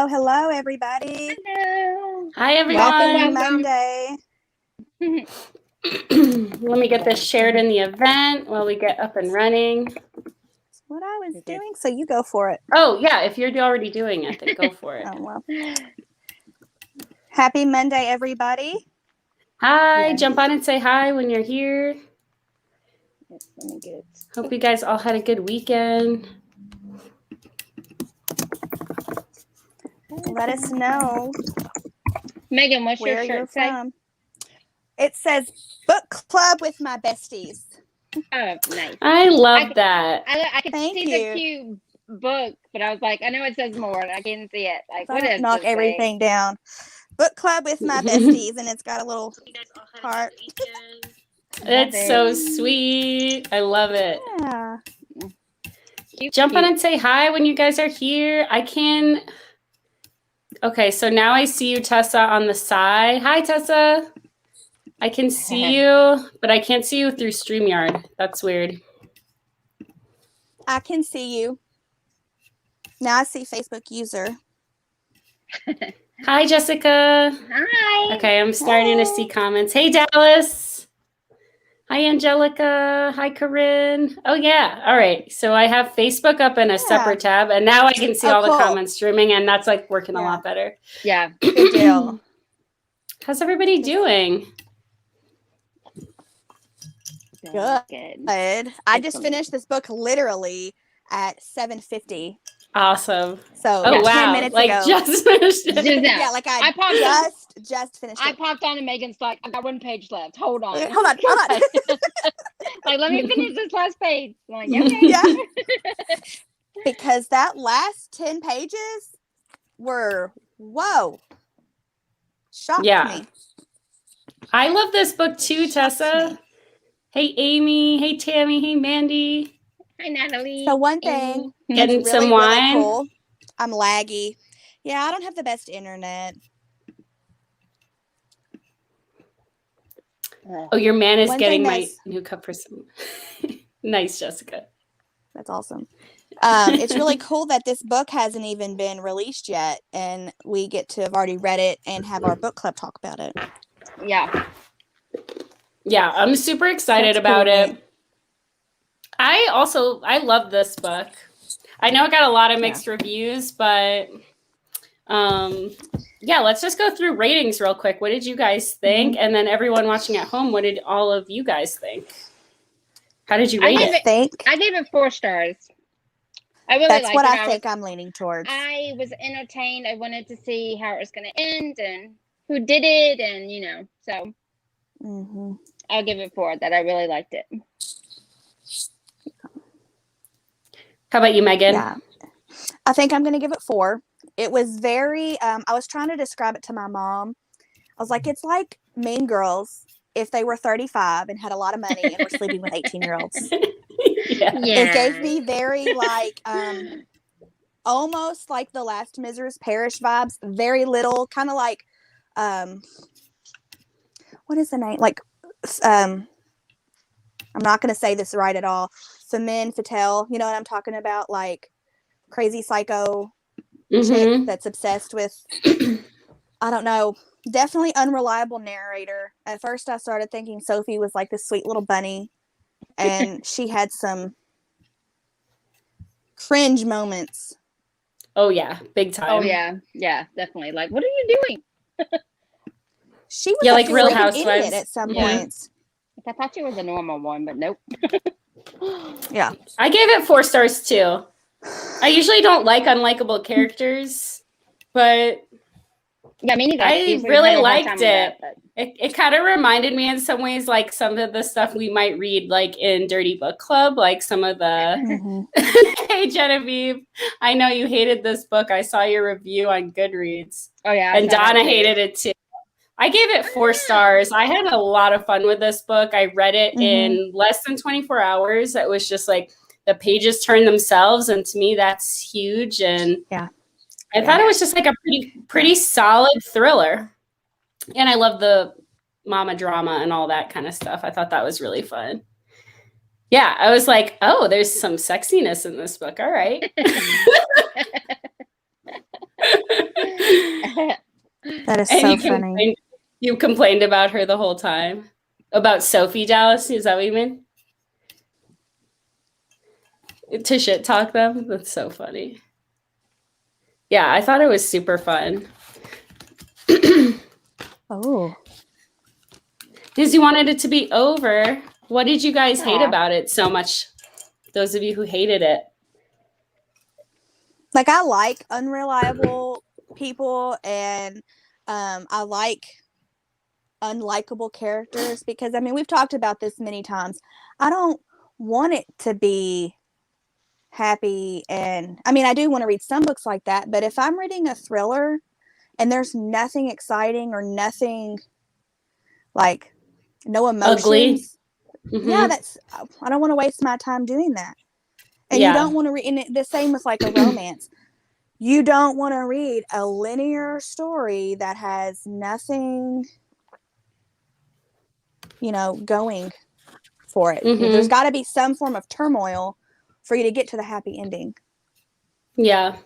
Hello, everybody. Hello. Hi, Welcome everyone. Monday. Let me get this shared in the event while we get up and running. That's what I was doing, so you go for it. Oh, yeah. If you're already doing it, then go for it. Oh, well. Happy Monday, everybody. Hi. Yes. Jump on and say hi when you're here. Let me get it. Hope you guys all had a good weekend. Let us know Megan, what's where your you're shirt say? from. It says book club with my besties. Oh, nice. I love that. I could Thank see you. the cute book, but I was like, I know it says more, and I can't see it. Like, So what I don't is knock this everything down. Book club with my besties, and it's got a little heart. It's so sweet. I love it. Yeah. Cute, Jump on cute. and say hi when you guys are here. I can. Okay, so now I see you, Tessa, on the side. Hi, Tessa. I can see you, but I can't see you through StreamYard. That's weird. I can see you. Now I see Facebook user. Hi, Jessica. Hi. Okay, I'm starting to see comments. Hey, Dallas. Hi, Angelica. Hi, Corinne. Oh, yeah. All right. So I have Facebook up in a separate tab, and now I can see all the comments streaming, and that's like working a lot better. Yeah. Good deal. How's everybody doing? Good. I just finished this book literally at 7:50. Awesome. So oh, 10 wow. minutes Like ago. just finished it. Just now. Yeah, like I just finished I it. popped on and Megan's like, I got one page left. Hold on. Okay, hold on. Like, let me finish this last page. I'm like, okay. Yeah. Because that last 10 pages were, whoa. Shocked me. I love this book too, Tessa. Hey, Amy. Hey, Tammy. Hey, Mandy. Hi, Natalie. So one thing Getting that's some really wine. cool. I'm laggy. Yeah, I don't have the best internet. Oh, your man is One getting thing my that's- new cup for some. Nice, Jessica. That's awesome. It's really cool that this book hasn't even been released yet, and we get to have already read it and have our book club talk about it. Yeah. Yeah, I'm super excited about it. I love this book. I know it got a lot of mixed reviews, but yeah, let's just go through ratings real quick. What did you guys think? And then everyone watching at home, what did all of you guys think? How did you rate it? I gave it 4 stars. I really That's liked what it. I think I'm leaning towards. I was entertained. I wanted to see how it was going to end and who did it, and so I'll give it 4. That I really liked it. How about you, Megan? Yeah, I think I'm going to give it 4. It was very. I was trying to describe it to my mom. I was like, it's like Mean Girls if they were 35 and had a lot of money and were sleeping with 18-year-olds. It gave me very like almost like the last Mrs. Parrish vibes. Very little, kind of like what is the name? Like I'm not going to say this right at all. Femin Fatale, you know what I'm talking about? Like crazy psycho chick that's obsessed with I don't know. Definitely unreliable narrator. At first I started thinking Sophie was like this sweet little bunny, and she had some cringe moments. Oh yeah, big time. Oh yeah, definitely. Like, what are you doing? She was like Real Housewives idiot at some points. I thought she was a normal one, but nope. Yeah, I gave it 4 stars too. I usually don't like unlikable characters, but yeah, me neither. I really liked it. It kind of reminded me in some ways like some of the stuff we might read like in Dirty Book Club, like some of the Hey Genevieve, I know you hated this book. I saw your review on Goodreads. Oh yeah. And Donna hated it too. I gave it 4 stars. I had a lot of fun with this book. I read it in less than 24 hours. It was just like the pages turn themselves, and to me that's huge. And I thought it was just like a pretty solid thriller. And I love the mama drama and all that kind of stuff. I thought that was really fun. Yeah, I was like, oh, there's some sexiness in this book. All right. That is And so funny. You complained about her the whole time? About Sophie Dallas? Is that what you mean? To shit talk them? That's so funny. Yeah, I thought it was super fun. Oh. Because you wanted it to be over. What did you guys hate about it so much? Those of you who hated it. Like, I like unreliable people, and I like unlikable characters, because I mean, we've talked about this many times. I don't want it to be happy, and I mean, I do want to read some books like that, but if I'm reading a thriller and there's nothing exciting or nothing, like, no emotions, ugly. Mm-hmm. Yeah, I don't want to waste my time doing that. And you don't want to read, and the same with like a romance. You don't want to read a linear story that has nothing, going for it. Mm-hmm. There's got to be some form of turmoil for you to get to the happy ending. Yeah.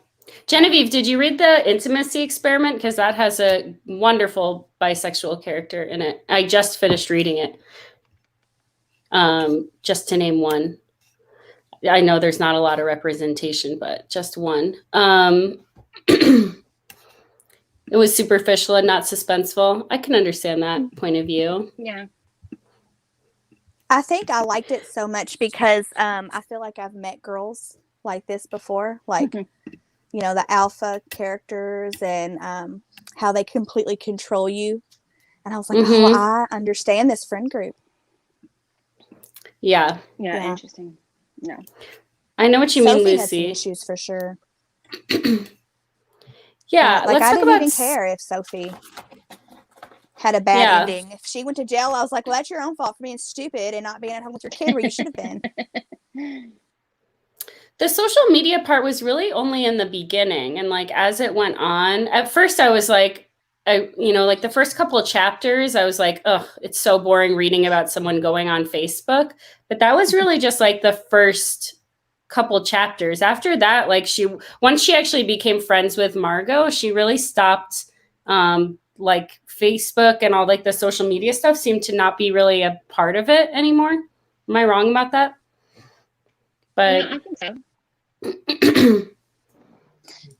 Genevieve, did you read The Intimacy Experiment? Because that has a wonderful bisexual character in it. I just finished reading it. Just to name one. I know there's not a lot of representation, but just one. It was superficial and not suspenseful. I can understand that point of view. Yeah. I think I liked it so much because I feel like I've met girls like this before, like, the alpha characters and how they completely control you. And I was like, oh, I understand this friend group. Yeah. Interesting. No. I know what you mean, Lucy. Had some issues for sure. Yeah, like I didn't even care if Sophie had a bad ending. If she went to jail, I was like, well, that's your own fault for being stupid and not being at home with your kid where you should have been. The social media part was really only in the beginning, and like as it went on, at first I was like, like the first couple of chapters, I was like, ugh, it's so boring reading about someone going on Facebook. But that was really just like the first couple chapters. After that, like once she actually became friends with Margot, she really stopped, like Facebook and all like the social media stuff seemed to not be really a part of it anymore. Am I wrong about that? But no, I think so.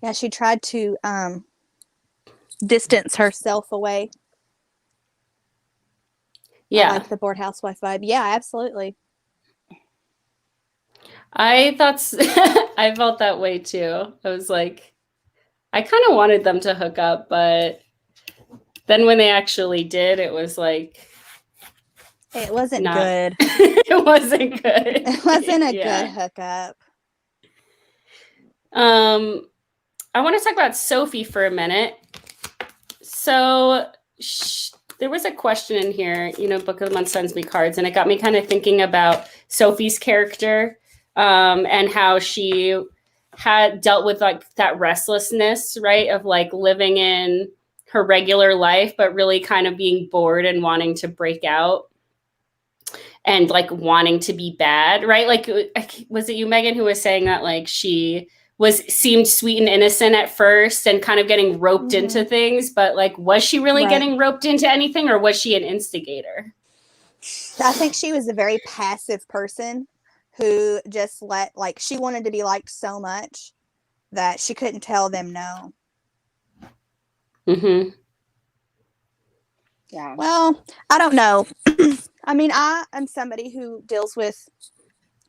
Yeah, she tried to distance herself away. Yeah. Like the bored housewife vibe. Yeah, absolutely. I felt that way too. I was like, I kind of wanted them to hook up, but then when they actually did, it was like, it wasn't good. It wasn't good. It wasn't a good hookup. I want to talk about Sophie for a minute. So there was a question in here, Book of the Month sends me cards, and it got me kind of thinking about Sophie's character, and how she had dealt with like that restlessness, right? Of like living in her regular life, but really kind of being bored and wanting to break out and like wanting to be bad, right? Like, was it you, Megan, who was saying that like she seemed sweet and innocent at first and kind of getting roped into things, but like, was she really getting roped into anything, or was she an instigator? I think she was a very passive person who just she wanted to be liked so much that she couldn't tell them no. Mm-hmm. Yeah. Well, I don't know. I mean, I am somebody who deals with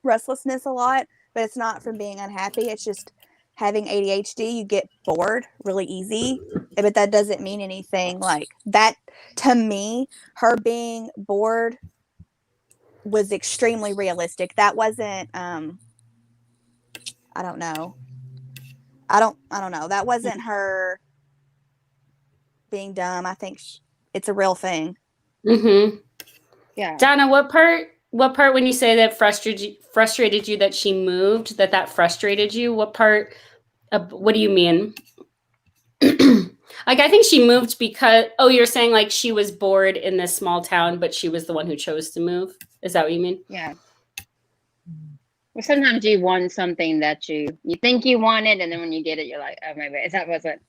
restlessness a lot, but it's not from being unhappy. It's just having ADHD. You get bored really easy, but that doesn't mean anything. Like that, to me, her being bored was extremely realistic. That wasn't, I don't know. I don't know. That wasn't her being dumb. I think it's a real thing. Mm-hmm. Yeah. Donna, what part when you say that frustrated you that she moved, that frustrated you? What part, what do you mean? Like, I think she moved because, you're saying like she was bored in this small town, but she was the one who chose to move. Is that what you mean? Yeah. Well, sometimes you want something that you think you wanted, and then when you get it, you're like, oh, maybe that wasn't.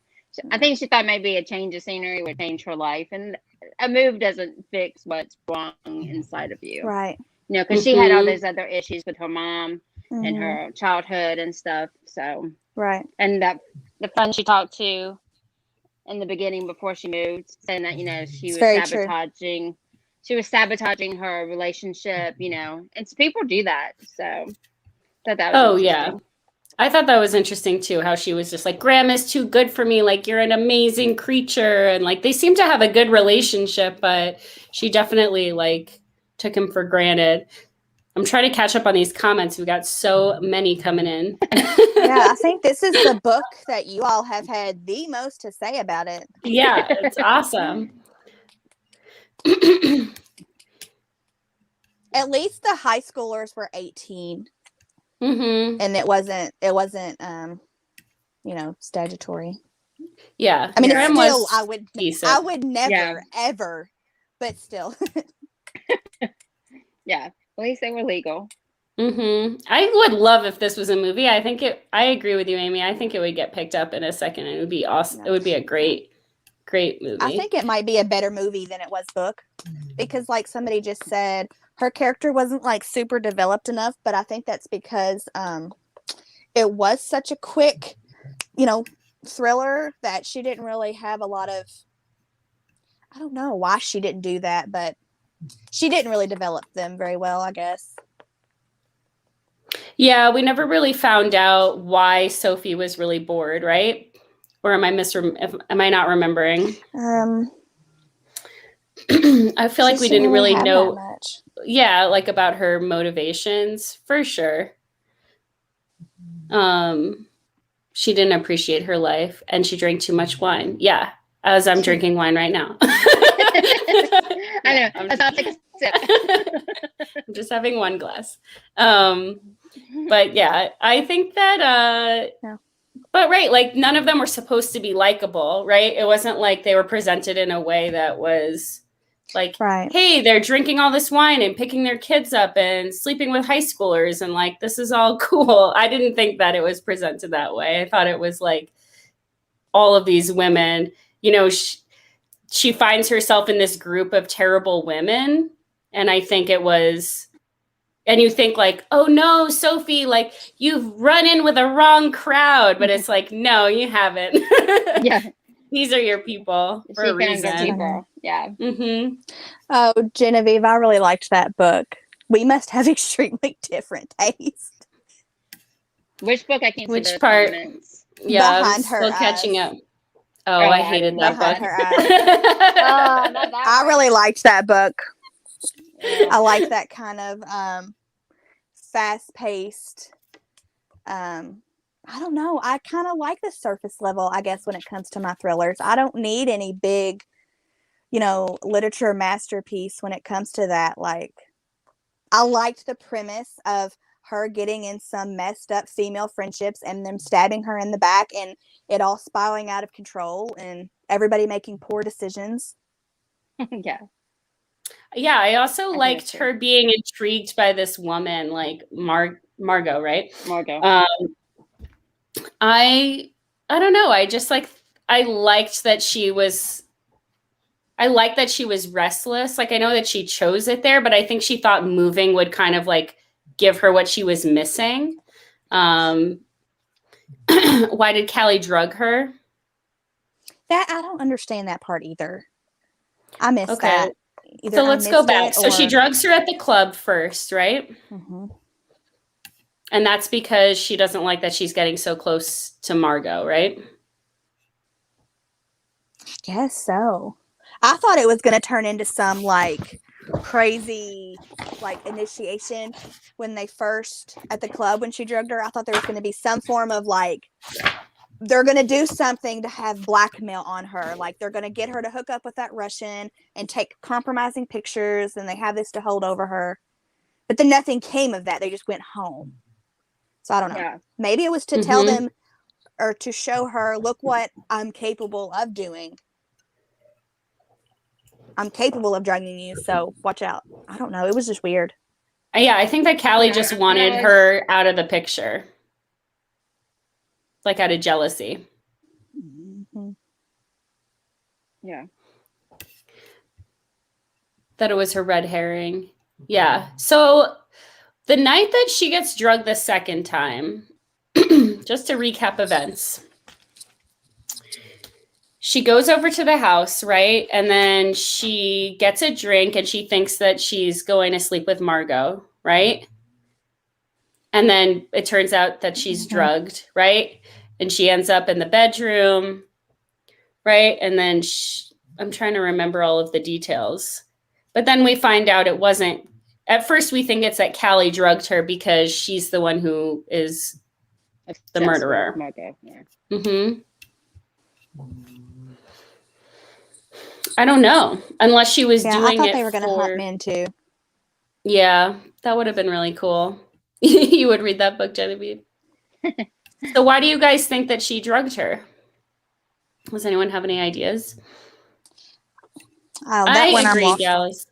I think she thought maybe a change of scenery would change her life, and a move doesn't fix what's wrong inside of you. Right. You know, because she had all those other issues with her mom and her childhood and stuff. So right. And that the friend she talked to in the beginning before she moved, saying that, you know, she was sabotaging her relationship, you know, and so people do that. So that was interesting. I thought that was interesting too, how she was just like, Grandma's too good for me, like you're an amazing creature, and like they seem to have a good relationship, but she definitely like took him for granted. I'm trying to catch up on these comments. We got so many coming in. Yeah, I think this is the book that you all have had the most to say about it. Yeah, it's awesome. At least the high schoolers were 18. Mm-hmm. And it wasn't you know, statutory. Yeah. I mean, it's still, I would never, ever, but still. Yeah. At least they were legal. Mm-hmm. I would love if this was a movie. I agree with you, Amy. I think it would get picked up in a second. It would be awesome. Yeah. It would be a great movie. I think it might be a better movie than it was book, because like somebody just said, her character wasn't like super developed enough, but I think that's because it was such a quick, you know, thriller that she didn't really have a lot of, I don't know why she didn't do that, but she didn't really develop them very well, I guess. Yeah, we never really found out why Sophie was really bored, right? Or am I not remembering? I feel like we didn't really know much. Yeah, like about her motivations, for sure. She didn't appreciate her life, and she drank too much wine. Yeah, as I'm drinking wine right now. I know. I'm about to sip. I'm just having one glass. But yeah, I think that but right, like none of them were supposed to be likable, right? It wasn't like they were presented in a way that was like, hey, they're drinking all this wine and picking their kids up and sleeping with high schoolers and like this is all cool. I didn't think that it was presented that way. I thought it was like all of these women, you know, she finds herself in this group of terrible women, and I think it was. And you think like, oh no, Sophie, like you've run in with a wrong crowd, but it's like, no, you haven't. Yeah, these are your people for a reason. People. Yeah. Mm-hmm. Oh, Genevieve, I really liked that book. We must have extremely different taste. Which book? I can't see which part? Comments. Yeah, Behind I'm still her catching eyes. up. Oh, I hated that book. I really liked that book. Yeah. I like that kind of fast-paced. I don't know. I kind of like the surface level, I guess, when it comes to my thrillers. I don't need any big, you know, literature masterpiece when it comes to that. Like, I liked the premise of her getting in some messed up female friendships and them stabbing her in the back and it all spiraling out of control and everybody making poor decisions. Yeah. Yeah, I also liked her being intrigued by this woman, like Margot, right? Margot. I don't know. I liked that she was restless. Like I know that she chose it there, but I think she thought moving would kind of like give her what she was missing. Why did Callie drug her? That I don't understand that part either. I missed that. Either so let's go back. So she drugs her at the club first, right? Mm-hmm. And that's because she doesn't like that she's getting so close to Margot, right? I guess so. I thought it was going to turn into some like crazy like initiation when they first at the club when she drugged her. I thought there was going to be some form of like they're going to do something to have blackmail on her. Like they're going to get her to hook up with that Russian and take compromising pictures and they have this to hold over her. But then nothing came of that. They just went home. So I don't know. Yeah. Maybe it was to tell them or to show her, look what I'm capable of doing. I'm capable of drugging you, so watch out. I don't know. It was just weird. Yeah, I think that Callie just wanted her out of the picture. Like out of jealousy. Mm-hmm. Yeah. That it was her red herring. Yeah. So the night that she gets drugged the second time, just to recap events, she goes over to the house, right? And then she gets a drink and she thinks that she's going to sleep with Margot, right? And then it turns out that she's drugged, right? And she ends up in the bedroom, right? And then I'm trying to remember all of the details. But then we find out it wasn't. At first, we think it's that Callie drugged her because she's the one who is the murderer. Margot, yeah. Mm-hmm. I don't know. Unless she was doing it I thought they were going to hunt men too. Yeah, that would have been really cool. You would read that book, Genevieve. So why do you guys think that she drugged her? Does anyone have any ideas? Oh, that one I agree, I'm Gals.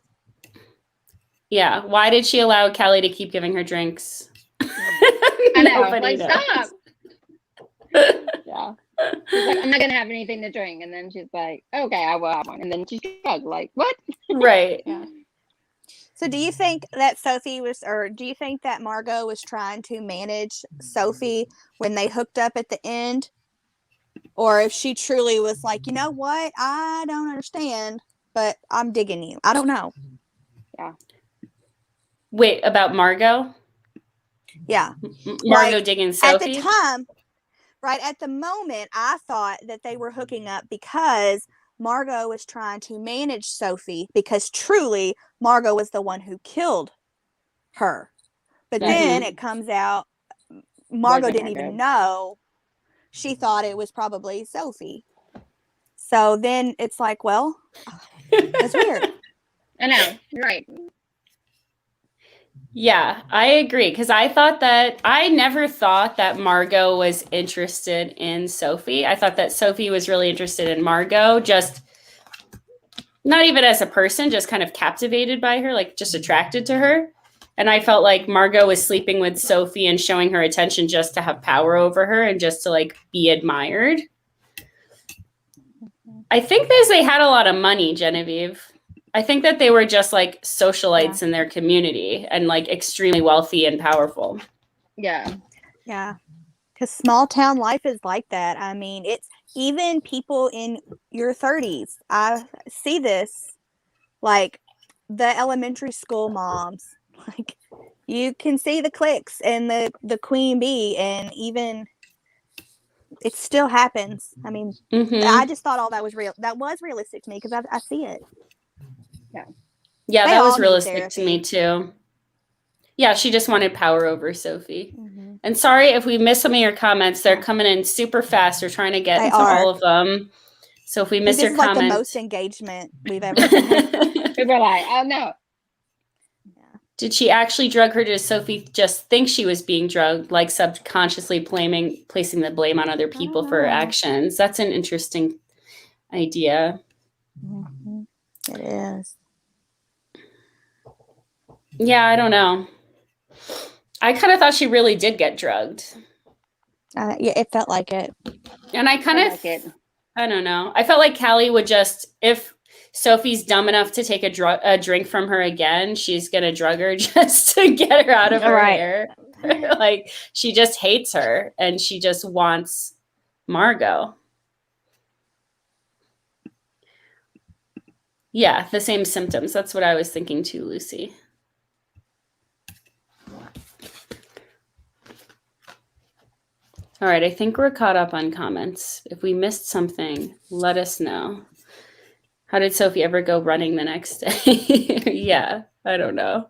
Yeah. Why did she allow Callie to keep giving her drinks? I know. Nobody knows. Stop. Yeah. She's like, I'm not gonna have anything to drink, and then she's like, okay, I will have one, and then she's drugged. Like, what? Right. Yeah. So do you think that do you think that Margot was trying to manage Sophie when they hooked up at the end? Or if she truly was like, you know what? I don't understand, but I'm digging you. I don't know. Yeah. Wait, about Margot? Yeah. Margot digging Sophie? At the time, right at the moment, I thought that they were hooking up because Margot was trying to manage Sophie because truly Margot was the one who killed her. But then it comes out Margot didn't even know. She thought it was probably Sophie. So then it's like, well, that's weird. I know. Right. Yeah, I agree. Because I never thought that Margot was interested in Sophie. I thought that Sophie was really interested in Margot, just not even as a person, just kind of captivated by her, like just attracted to her. And I felt like Margot was sleeping with Sophie and showing her attention just to have power over her and just to like be admired. I think they had a lot of money, Genevieve. I think that they were just like socialites in their community and like extremely wealthy and powerful. Yeah. Yeah. Because small town life is like that. I mean, it's even people in your 30s. I see this, like the elementary school moms. Like you can see the cliques and the queen bee, and even it still happens. I mean, I just thought all that was real. That was realistic to me because I see it. Yeah. Yeah, that was realistic to me too. Yeah, she just wanted power over Sophie. Mm-hmm. And sorry if we missed some of your comments. They're coming in super fast. We're trying to get into all of them. So if we miss your comment. This is like the most engagement we've ever had. We were like, oh no. Yeah. Did she actually drug her? Did Sophie just think she was being drugged, like subconsciously placing the blame on other people for her actions? That's an interesting idea. Mm-hmm. It is. Yeah, I don't know. I kind of thought she really did get drugged. Yeah, it felt like it. And I kind of, I don't know. I felt like Callie would just, if Sophie's dumb enough to take a drink from her again, she's going to drug her just to get her out of her hair. Like, she just hates her and she just wants Margot. Yeah, the same symptoms. That's what I was thinking too, Lucy. All right, I think we're caught up on comments. If we missed something, let us know. How did Sophie ever go running the next day? Yeah, I don't know.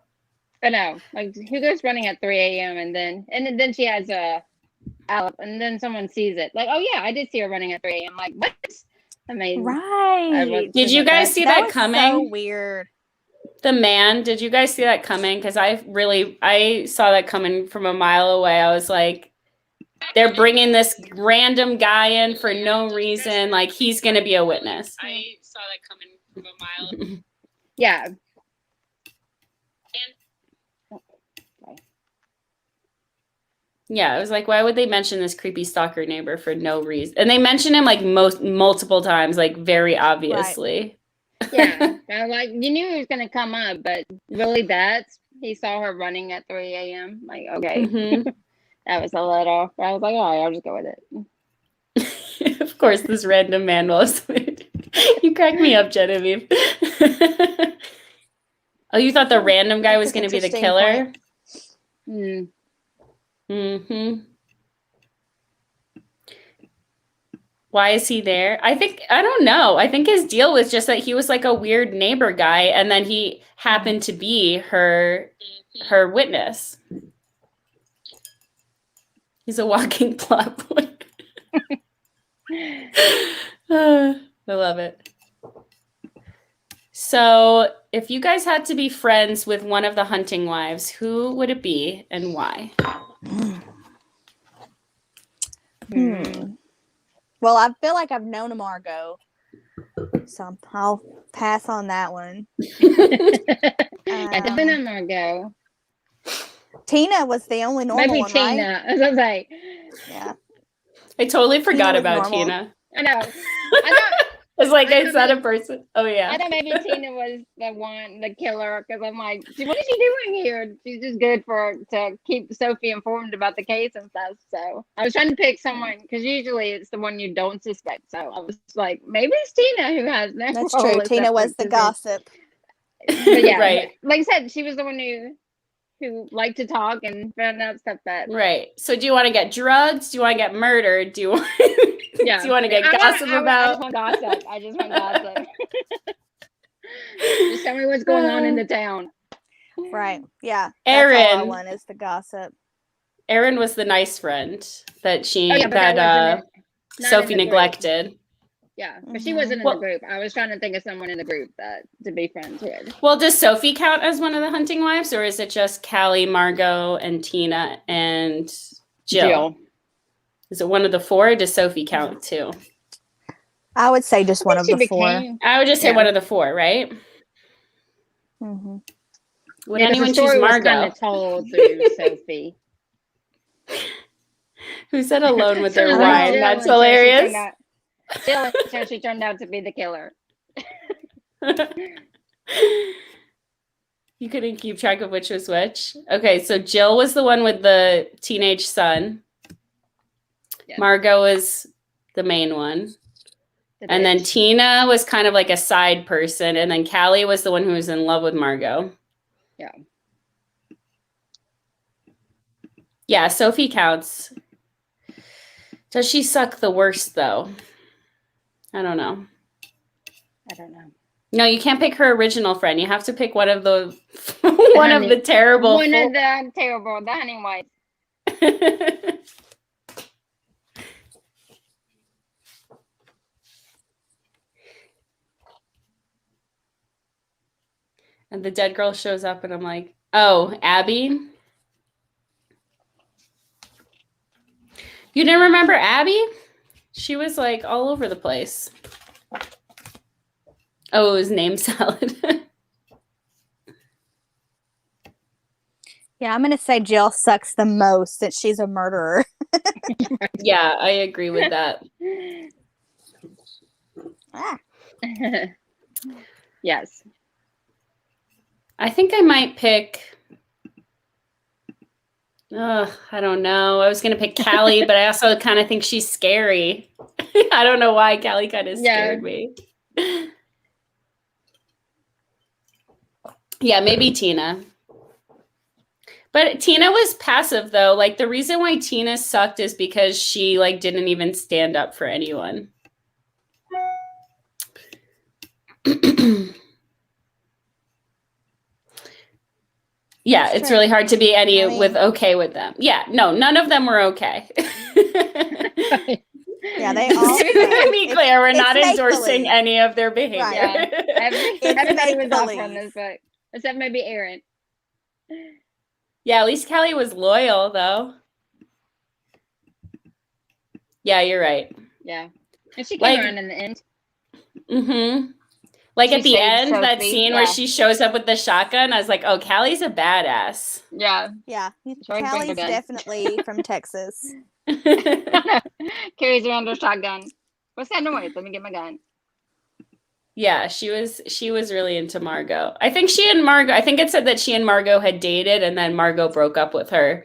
I know. Like, who goes running at 3 a.m. and then she has and then someone sees it. Like, oh yeah, I did see her running at 3 a.m. Like, what? I mean, right. Did you guys see that coming? So weird. The man, did you guys see that coming? Because I saw that coming from a mile away. I was like, they're bringing this random guy in for no reason. Like, he's going to be a witness. I saw that coming from a mile. Yeah. Yeah, it was like, why would they mention this creepy stalker neighbor for no reason? And they mention him like multiple times, like very obviously. Right. Yeah, I like you knew he was gonna come up, but really, he saw her running at 3 a.m. Like, okay, that was a little. I was like, all right, I'll just go with it. Of course, this random man was. You crack me up, Genevieve. Oh, you thought the random guy was going to be the killer? Why is he there? I don't know. I think his deal was just that he was like a weird neighbor guy, and then he happened to be her witness. He's a walking plot point. I love it. So, if you guys had to be friends with one of the hunting wives, who would it be and why? Well, I feel like I've known Margot, so I'll pass on that one. I definitely know Margot. Tina was the only normal one, Maybe Tina. right? I was like, yeah. I totally forgot about Tina. I know. It's like I said a person. Oh yeah. I thought maybe Tina was the killer, because I'm like, what is she doing here? She's just good to keep Sophie informed about the case and stuff. So I was trying to pick someone, because usually it's the one you don't suspect. So I was like, maybe it's Tina who has that. That's true. Tina was the gossip. But yeah, right. Like I said, she was the one who liked to talk and found out stuff that. Right. So do you want to get drugged? Do you want to get murdered? Do you want? Yeah. Do you want to get gossip about? I just want gossip. Just tell me what's going on in the town. Right. Yeah. Erin. That's all I want is the gossip. Erin was the nice friend that Sophie neglected. Yeah, but she wasn't in the group. I was trying to think of someone in the group to be friends with. Well, does Sophie count as one of the hunting wives, or is it just Callie, Margot, and Tina and Jill? Is it one of the four, or does Sophie count too? I would say just one of the four. I would just say one of the four, right? Mm-hmm. Would anyone choose Margot? Kind of told through Sophie. Who said alone with their wine? That's hilarious. Jill, until she turned out to be the killer. You couldn't keep track of which was which. Okay, so Jill was the one with the teenage son. Yes. Margot was the main one. And then Tina was kind of like a side person. And then Callie was the one who was in love with Margot. Yeah. Yeah, Sophie counts. Does she suck the worst, though? I don't know. No, you can't pick her original friend. You have to pick one of the the terrible. One of the terrible, the hunting wife. And the dead girl shows up, and I'm like, oh, Abby? You didn't remember Abby? She was like all over the place. Oh, it was name salad. Yeah, I'm going to say Jill sucks the most since she's a murderer. Yeah, I agree with that. Yes. I think I might pick... I don't know. I was going to pick Callie, but I also kind of think she's scary. I don't know why Callie kind of scared me. Yeah, maybe Tina. But Tina was passive, though. Like, the reason why Tina sucked is because she, like, didn't even stand up for anyone. Yeah, it's really hard to be okay with them. Yeah, no, none of them were okay. Yeah, they all. To be clear, we're not endorsing any of their behavior. Right. Everybody was off from this book, except maybe Erin. Yeah, at least Callie was loyal, though. Yeah, you're right. Yeah, and she came around in the end. Mm-hmm. Like She at the saved end, that Sophie, scene yeah. where she shows up with the shotgun, I was like, oh, Callie's a badass. Yeah. Yeah, always brings Callie's her gun. definitely from Texas. Carries around her shotgun. What's that noise? Let me get my gun. Yeah, she was really into Margot. I think it said that she and Margot had dated and then Margot broke up with her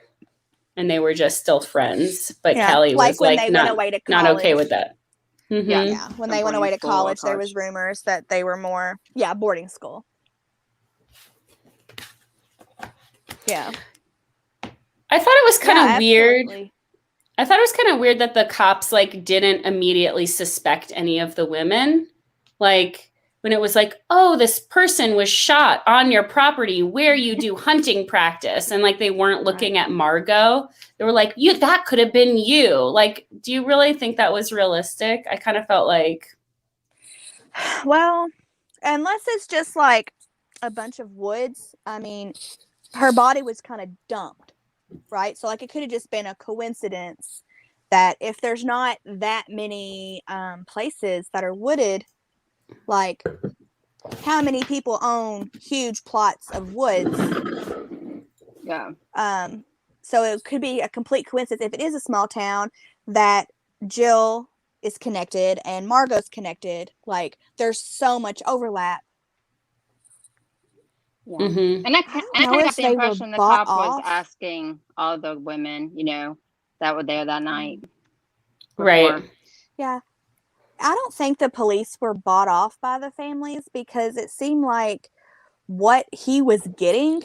and they were just still friends. But Yeah, Callie like was when like they went away to not okay college. with that. Mhm. Yeah, when From they went away to boarding school or college, there college. was rumors that they were more, boarding school. Yeah. I thought it was kind of weird. Absolutely. I thought it was kind of weird that the cops like didn't immediately suspect any of the women. Like when it was like, oh, this person was shot on your property where you do hunting practice. And like they weren't looking at Margot. They were like, that could have been you. Like, do you really think that was realistic? I kind of felt like. Well, unless it's just like a bunch of woods. I mean, her body was kind of dumped, right? So like it could have just been a coincidence that if there's not that many places that are wooded, like how many people own huge plots of woods? Yeah. So it could be a complete coincidence if it is a small town that Jill is connected and Margot's connected. Like there's so much overlap. Yeah. Mm-hmm. And I know got if the they were impression the bought cop was off. asking all the women, that were there that night. Right. before. Yeah. I don't think the police were bought off by the families because it seemed like what he was getting,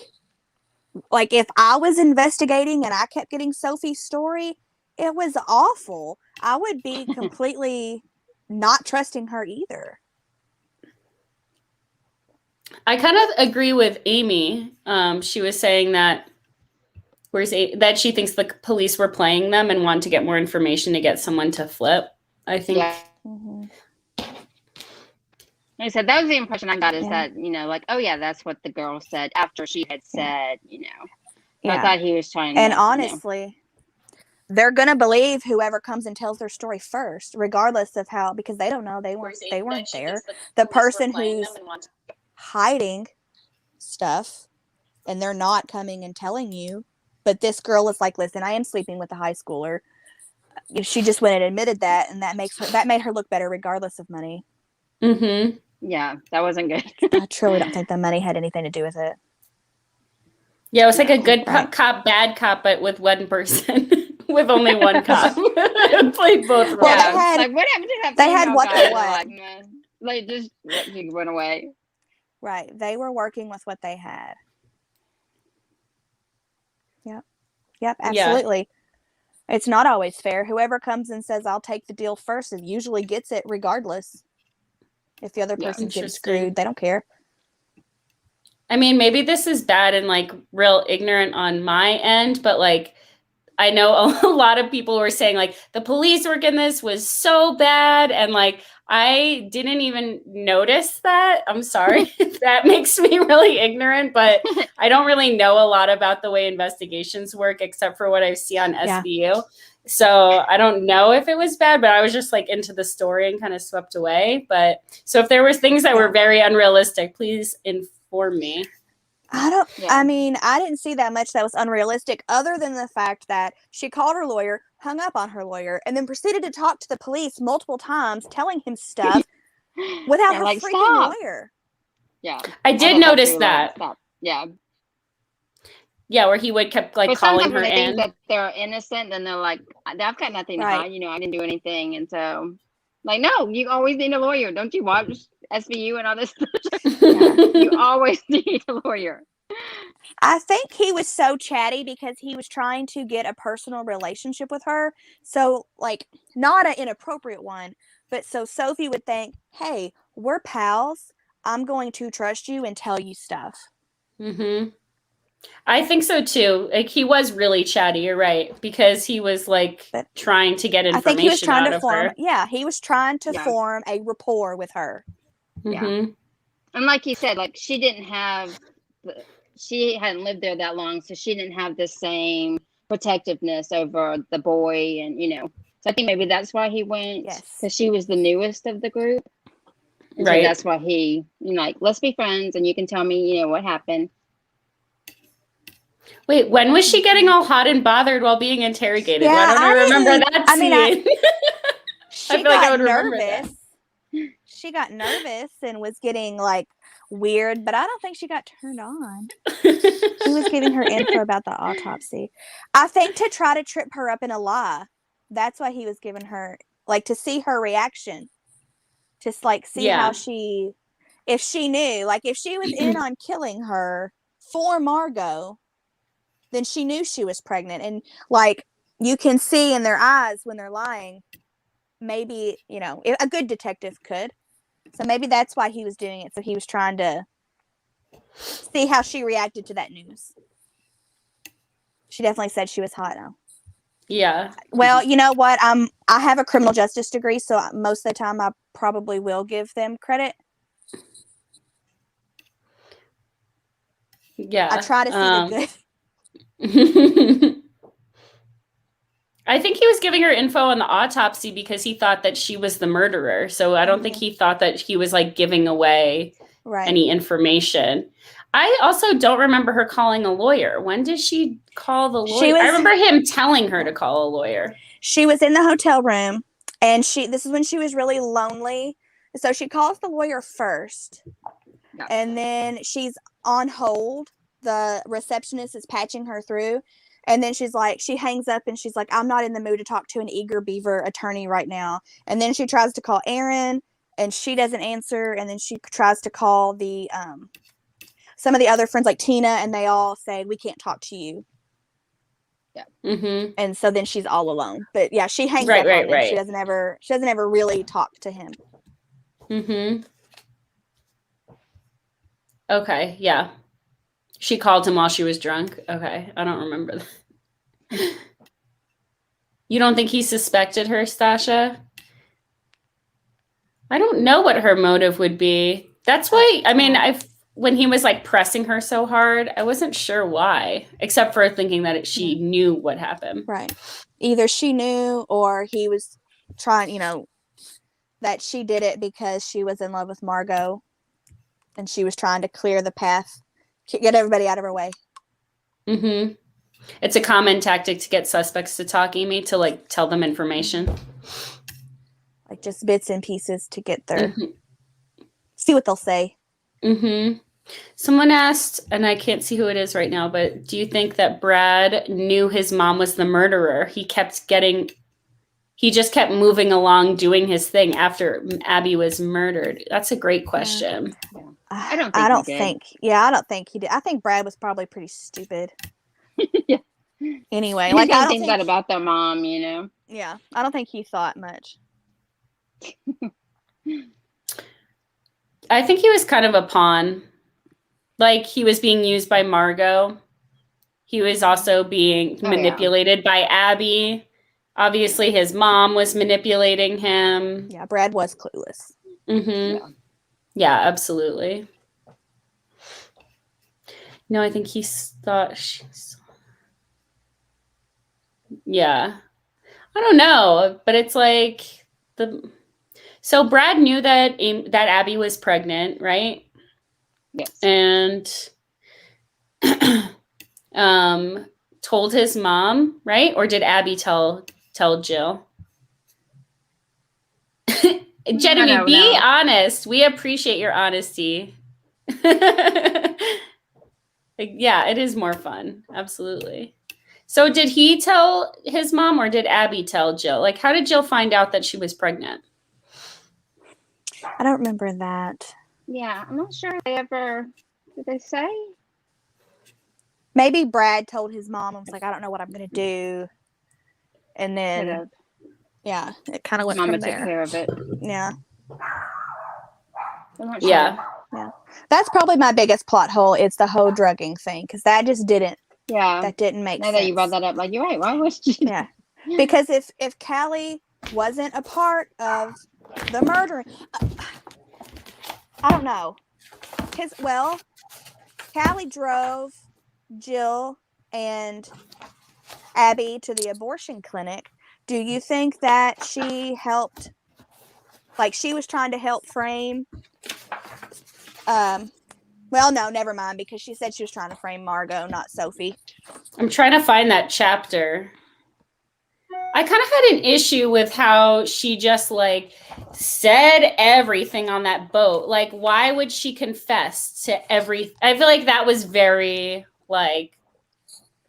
like if I was investigating and I kept getting Sophie's story, it was awful. I would be completely not trusting her either. I kind of agree with Amy. She was saying that that she thinks the police were playing them and want to get more information to get someone to flip. I think. Yeah. Mm-hmm. Like I said, that was the impression I got is that, like, oh yeah, that's what the girl said after she had said, I thought he was trying to. And honestly, they're going to believe whoever comes and tells their story first, regardless of how, because they don't know, they weren't there. The person who's hiding stuff and they're not coming and telling you, but this girl is like, listen, I am sleeping with a high schooler. She just went and admitted that, and that made her look better regardless of money. Mm-hmm. Yeah, that wasn't good. I truly don't think the money had anything to do with it. Yeah, it was like a good cop, bad cop, but with one person, with only one cop. Played both roles. Well, Yeah, like what happened to that? They had what they wanted. Like just he went away. Right, they were working with what they had. Yep, absolutely. Yeah. It's not always fair. Whoever comes and says, I'll take the deal first, it usually gets it regardless. If the other person's getting screwed, they don't care. I mean, maybe this is bad and like real ignorant on my end, but like I know a lot of people were saying like the police work in this was so bad, and like I didn't even notice that. I'm sorry. That makes me really ignorant, but I don't really know a lot about the way investigations work except for what I see on SVU. So I don't know if it was bad, but I was just like into the story and kind of swept away. But so if there were things that were very unrealistic, please inform me. I mean, I didn't see that much that was unrealistic other than the fact that she called her lawyer, hung up on her lawyer, and then proceeded to talk to the police multiple times, telling him stuff without her freaking lawyer. Yeah. I did notice that. Yeah. Yeah, where he would kept like calling her in. Think that they're innocent, and they're like, "I've got nothing to hide. I didn't do anything." And so, like, no, you always need a lawyer. Don't you watch SVU and all this? You always need a lawyer. I think he was so chatty because he was trying to get a personal relationship with her. So, like, not an inappropriate one, but so Sophie would think, hey, we're pals. I'm going to trust you and tell you stuff. Mm-hmm. I think so too. Like he was really chatty, you're right, because he was like trying to get information. I think he was trying to form. Yeah, he was trying to form a rapport with her. Yeah, and like you said, like she hadn't lived there that long, so she didn't have the same protectiveness over the boy, and so I think maybe that's why he went. Yes, because she was the newest of the group. And so that's why he, like, let's be friends and you can tell me, what happened. Wait, when was she getting all hot and bothered while being interrogated? Yeah, Why don't I remember that scene? She feel like I got would remember that. nervous. She got nervous and was getting like weird, but I don't think she got turned on. He was giving her info about the autopsy. I think to try to trip her up in a lie. That's why he was giving her, like, to see her reaction. Just like see how if she knew, like if she was in on killing her for Margot, then she knew she was pregnant. And like you can see in their eyes when they're lying, maybe, a good detective could. So maybe that's why he was doing it. So he was trying to see how she reacted to that news. She definitely said she was hot now. Yeah. Well, you know what? I have a criminal justice degree, so most of the time I probably will give them credit. Yeah. I try to see the good. I think he was giving her info on the autopsy because he thought that she was the murderer. So I don't think he thought that he was like giving away any information. I also don't remember her calling a lawyer. When did she call the lawyer? I remember him telling her to call a lawyer. She was in the hotel room, and this is when she was really lonely. So she calls the lawyer first, and then she's on hold. The receptionist is patching her through. And then she hangs up and she's like, I'm not in the mood to talk to an eager beaver attorney right now. And then she tries to call Aaron and she doesn't answer. And then she tries to call some of the other friends like Tina, and they all say, we can't talk to you. Yeah. Mm-hmm. And so then she's all alone. But yeah, she hangs up on him. She doesn't ever really talk to him. Mm-hmm. Okay, yeah. She called him while she was drunk. Okay, I don't remember that. You don't think he suspected her, Stasha? I don't know what her motive would be. That's why, I mean, when he was like pressing her so hard, I wasn't sure why, except for thinking that she knew what happened. Right. Either she knew or he was trying, that she did it because she was in love with Margot and she was trying to clear the path, get everybody out of her way. Mm-hmm. It's a common tactic to get suspects to talk, Amy, to like tell them information. Like just bits and pieces to get their, see what they'll say. Mm-hmm. Someone asked, and I can't see who it is right now, but do you think that Brad knew his mom was the murderer? He just kept moving along doing his thing after Abby was murdered. That's a great question. Yeah. I don't think he did. I think Brad was probably pretty stupid. Yeah. Anyway, like I don't think that about their mom, Yeah, I don't think he thought much. I think he was kind of a pawn. Like he was being used by Margot. He was also being manipulated by Abby. Obviously, his mom was manipulating him. Yeah, Brad was clueless. Mm-hmm. Yeah, absolutely. No, I think he thought she's... Yeah. I don't know, but it's like So Brad knew that Abby was pregnant, right? Yes. And told his mom, right? Or did Abby tell Jill? Jenny, be honest. We appreciate your honesty. Yeah, it is more fun. Absolutely. So did he tell his mom or did Abby tell Jill? Like, how did Jill find out that she was pregnant? I don't remember that. Yeah, I'm not sure did they say? Maybe Brad told his mom and was like, I don't know what I'm going to do. And then, yeah, it kind of went Mama from there. took care of it. Yeah. I'm not sure. Yeah. That's probably my biggest plot hole. It's the whole drugging thing. Because that just didn't. Yeah. That didn't make sense. Now that you brought that up, like, you're right. Why was she? Yeah. Because if Callie wasn't a part of the murdering, I don't know. Callie drove Jill and Abby to the abortion clinic. Do you think that she helped Like she was trying to help frame. Well, no, never mind, because she said she was trying to frame Margot, not Sophie. I'm trying to find that chapter. I kind of had an issue with how she just like said everything on that boat. Like, why would she confess to every? I feel like that was very like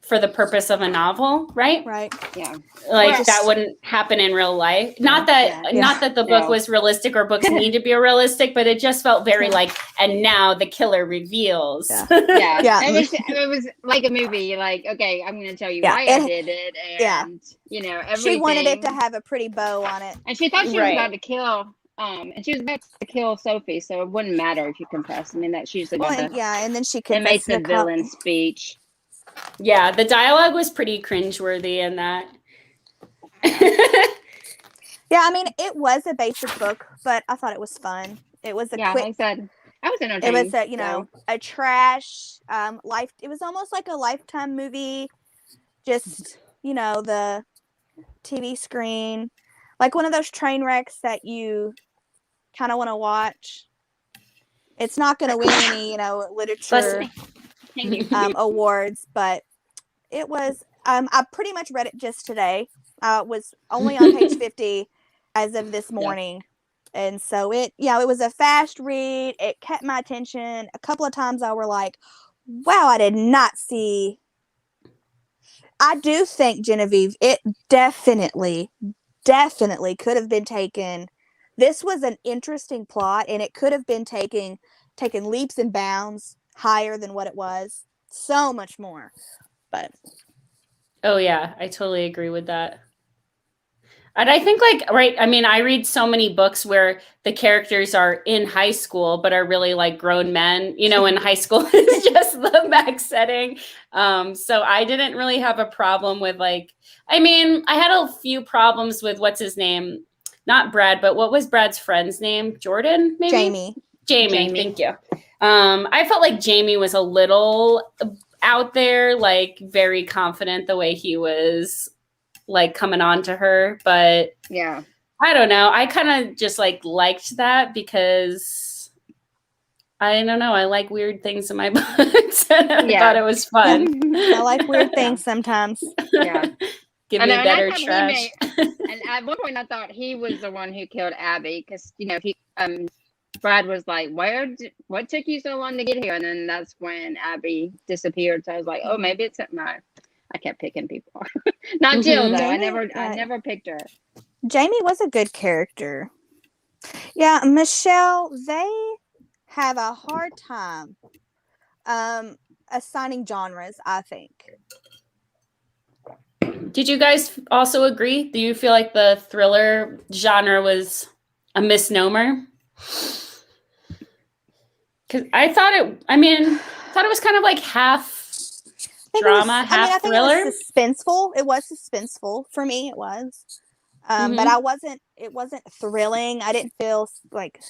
for the purpose of a novel, right? Right. Yeah. Like that wouldn't happen in real life. Not that the book was realistic or books need to be realistic, but it just felt very like, and now the killer reveals. Yeah. It was like a movie. Like, okay, I'm going to tell you why I did it, and you know, everything. She wanted it to have a pretty bow on it, and she thought she was about to kill. And she was about to kill Sophie, so it wouldn't matter if you confessed. I mean, that's usually and then she confessed. It makes the villain speech. Yeah, the dialogue was pretty cringeworthy in that. Yeah, I mean, it was a basic book, but I thought it was fun. It was a quick. Like I said, I was entertained. It was a a trash life. It was almost like a Lifetime movie, just the TV screen, like one of those train wrecks that you kind of want to watch. It's not going to win any literature awards, but it was. I pretty much read it just today. Was only on page 50 as of this morning. And so it was a fast read. It kept my attention. A couple of times I were like, wow, I did not see. I do think, Genevieve, it definitely could have been taken. This was an interesting plot, and it could have been taken leaps and bounds higher than what it was. So much more. But oh yeah, I totally agree with that. And I think I mean, I read so many books where the characters are in high school, but are really like grown men, in high school is just the max setting. So I didn't really have a problem with I had a few problems with what's his name? Not Brad, but what was Brad's friend's name? Jordan, maybe? Jamie. Thank you. I felt like Jamie was a little out there, like very confident the way he was like coming on to her, but I don't know. I kind of just liked that because I don't know. I like weird things in my books. I thought it was fun. I like weird things sometimes. Yeah. Give me better trash. And at one point I thought he was the one who killed Abby because, Brad was like, what took you so long to get here? And then that's when Abby disappeared. So I was like, oh, maybe it's I kept picking people. Not Jill, though. I never picked her. Jamie was a good character. Yeah, Michelle, they have a hard time assigning genres, I think. Did you guys also agree? Do you feel like the thriller genre was a misnomer? Because I thought it was kind of like half drama, half thriller. It was suspenseful. It was suspenseful for me. It was, but it wasn't thrilling. I didn't feel like,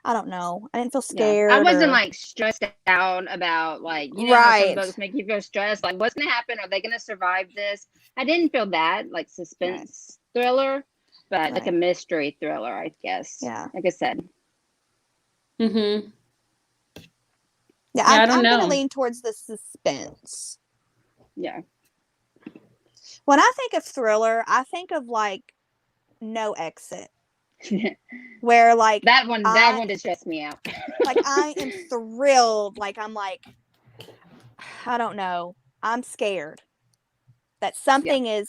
I don't know. I didn't feel scared. I wasn't stressed out about how some books make you feel stressed. Like, what's gonna happen? Are they gonna survive this? I didn't feel that suspense thriller, but like a mystery thriller, I guess. Yeah, like I said. Mm-hmm. Yeah, I'm gonna lean towards the suspense. Yeah. When I think of thriller, I think of No Exit. Where that one did stress me out. I am thrilled. I'm I don't know. I'm scared that something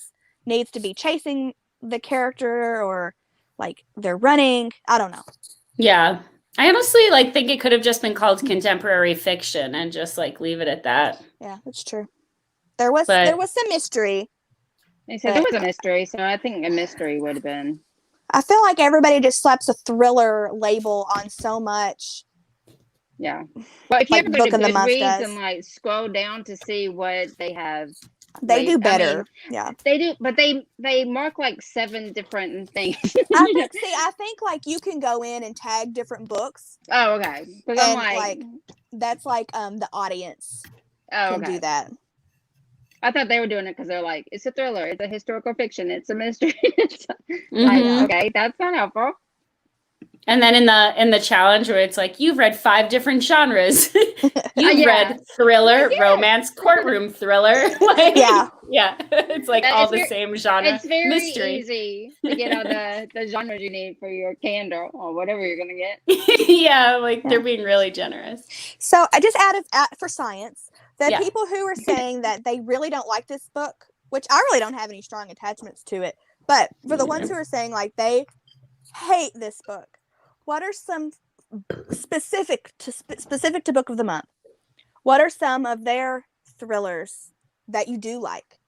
needs to be chasing the character, or they're running. I don't know. Yeah. I honestly think it could have just been called contemporary fiction and just leave it at that. Yeah, that's true. There was some mystery. They said there was a mystery, so I think a mystery would have been. I feel like everybody just slaps a thriller label on so much. Yeah. Well, if you ever go to Goodreads and scroll down to see what they have. They do better. Yeah. They do, but they mark 7 different things. I think you can go in and tag different books. Oh, okay. Because I'm that's the audience can do that. I thought they were doing it because they're it's a thriller, it's a historical fiction, it's a mystery. Okay, that's not helpful. And then in the challenge where it's like, you've read 5 different genres. You've read thriller, romance, courtroom thriller. Like, yeah. It's like all the same genre. It's very mystery. easy to get all the genres you need for your candle or whatever you're gonna get. They're being really generous. So I just for science, the people who are saying that they really don't like this book, which I really don't have any strong attachments to it, but for the ones who are saying like they hate this book, what are some specific to Book of the Month? What are some of their thrillers that you do like?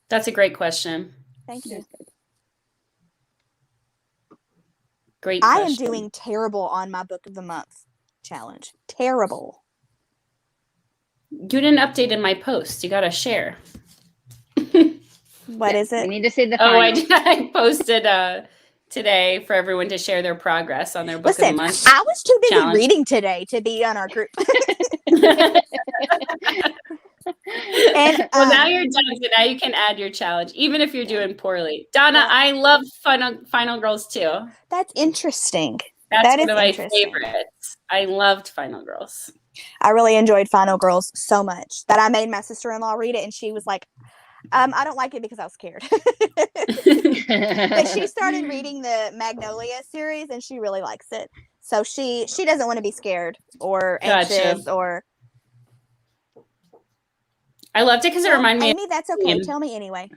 That's a great question. Thank you. Great question. I am doing terrible on my Book of the Month challenge. Terrible. You didn't update in my post. You got to share. What is it? We need to see the final. I posted today for everyone to share their progress on their Book of the Month. I was too busy challenge. reading today to be on our group. And now you're done, so now you can add your challenge, even if you're doing poorly. Donna, I love Final Girls too. That's interesting. That's one of my favorites. I loved Final Girls. I really enjoyed Final Girls so much that I made my sister-in-law read it, and she was like, I don't like it because I was scared. But she started reading the Magnolia series, and she really likes it. So she doesn't want to be scared or anxious or... I loved it because it reminded me. Amy, that's okay. Tell me anyway.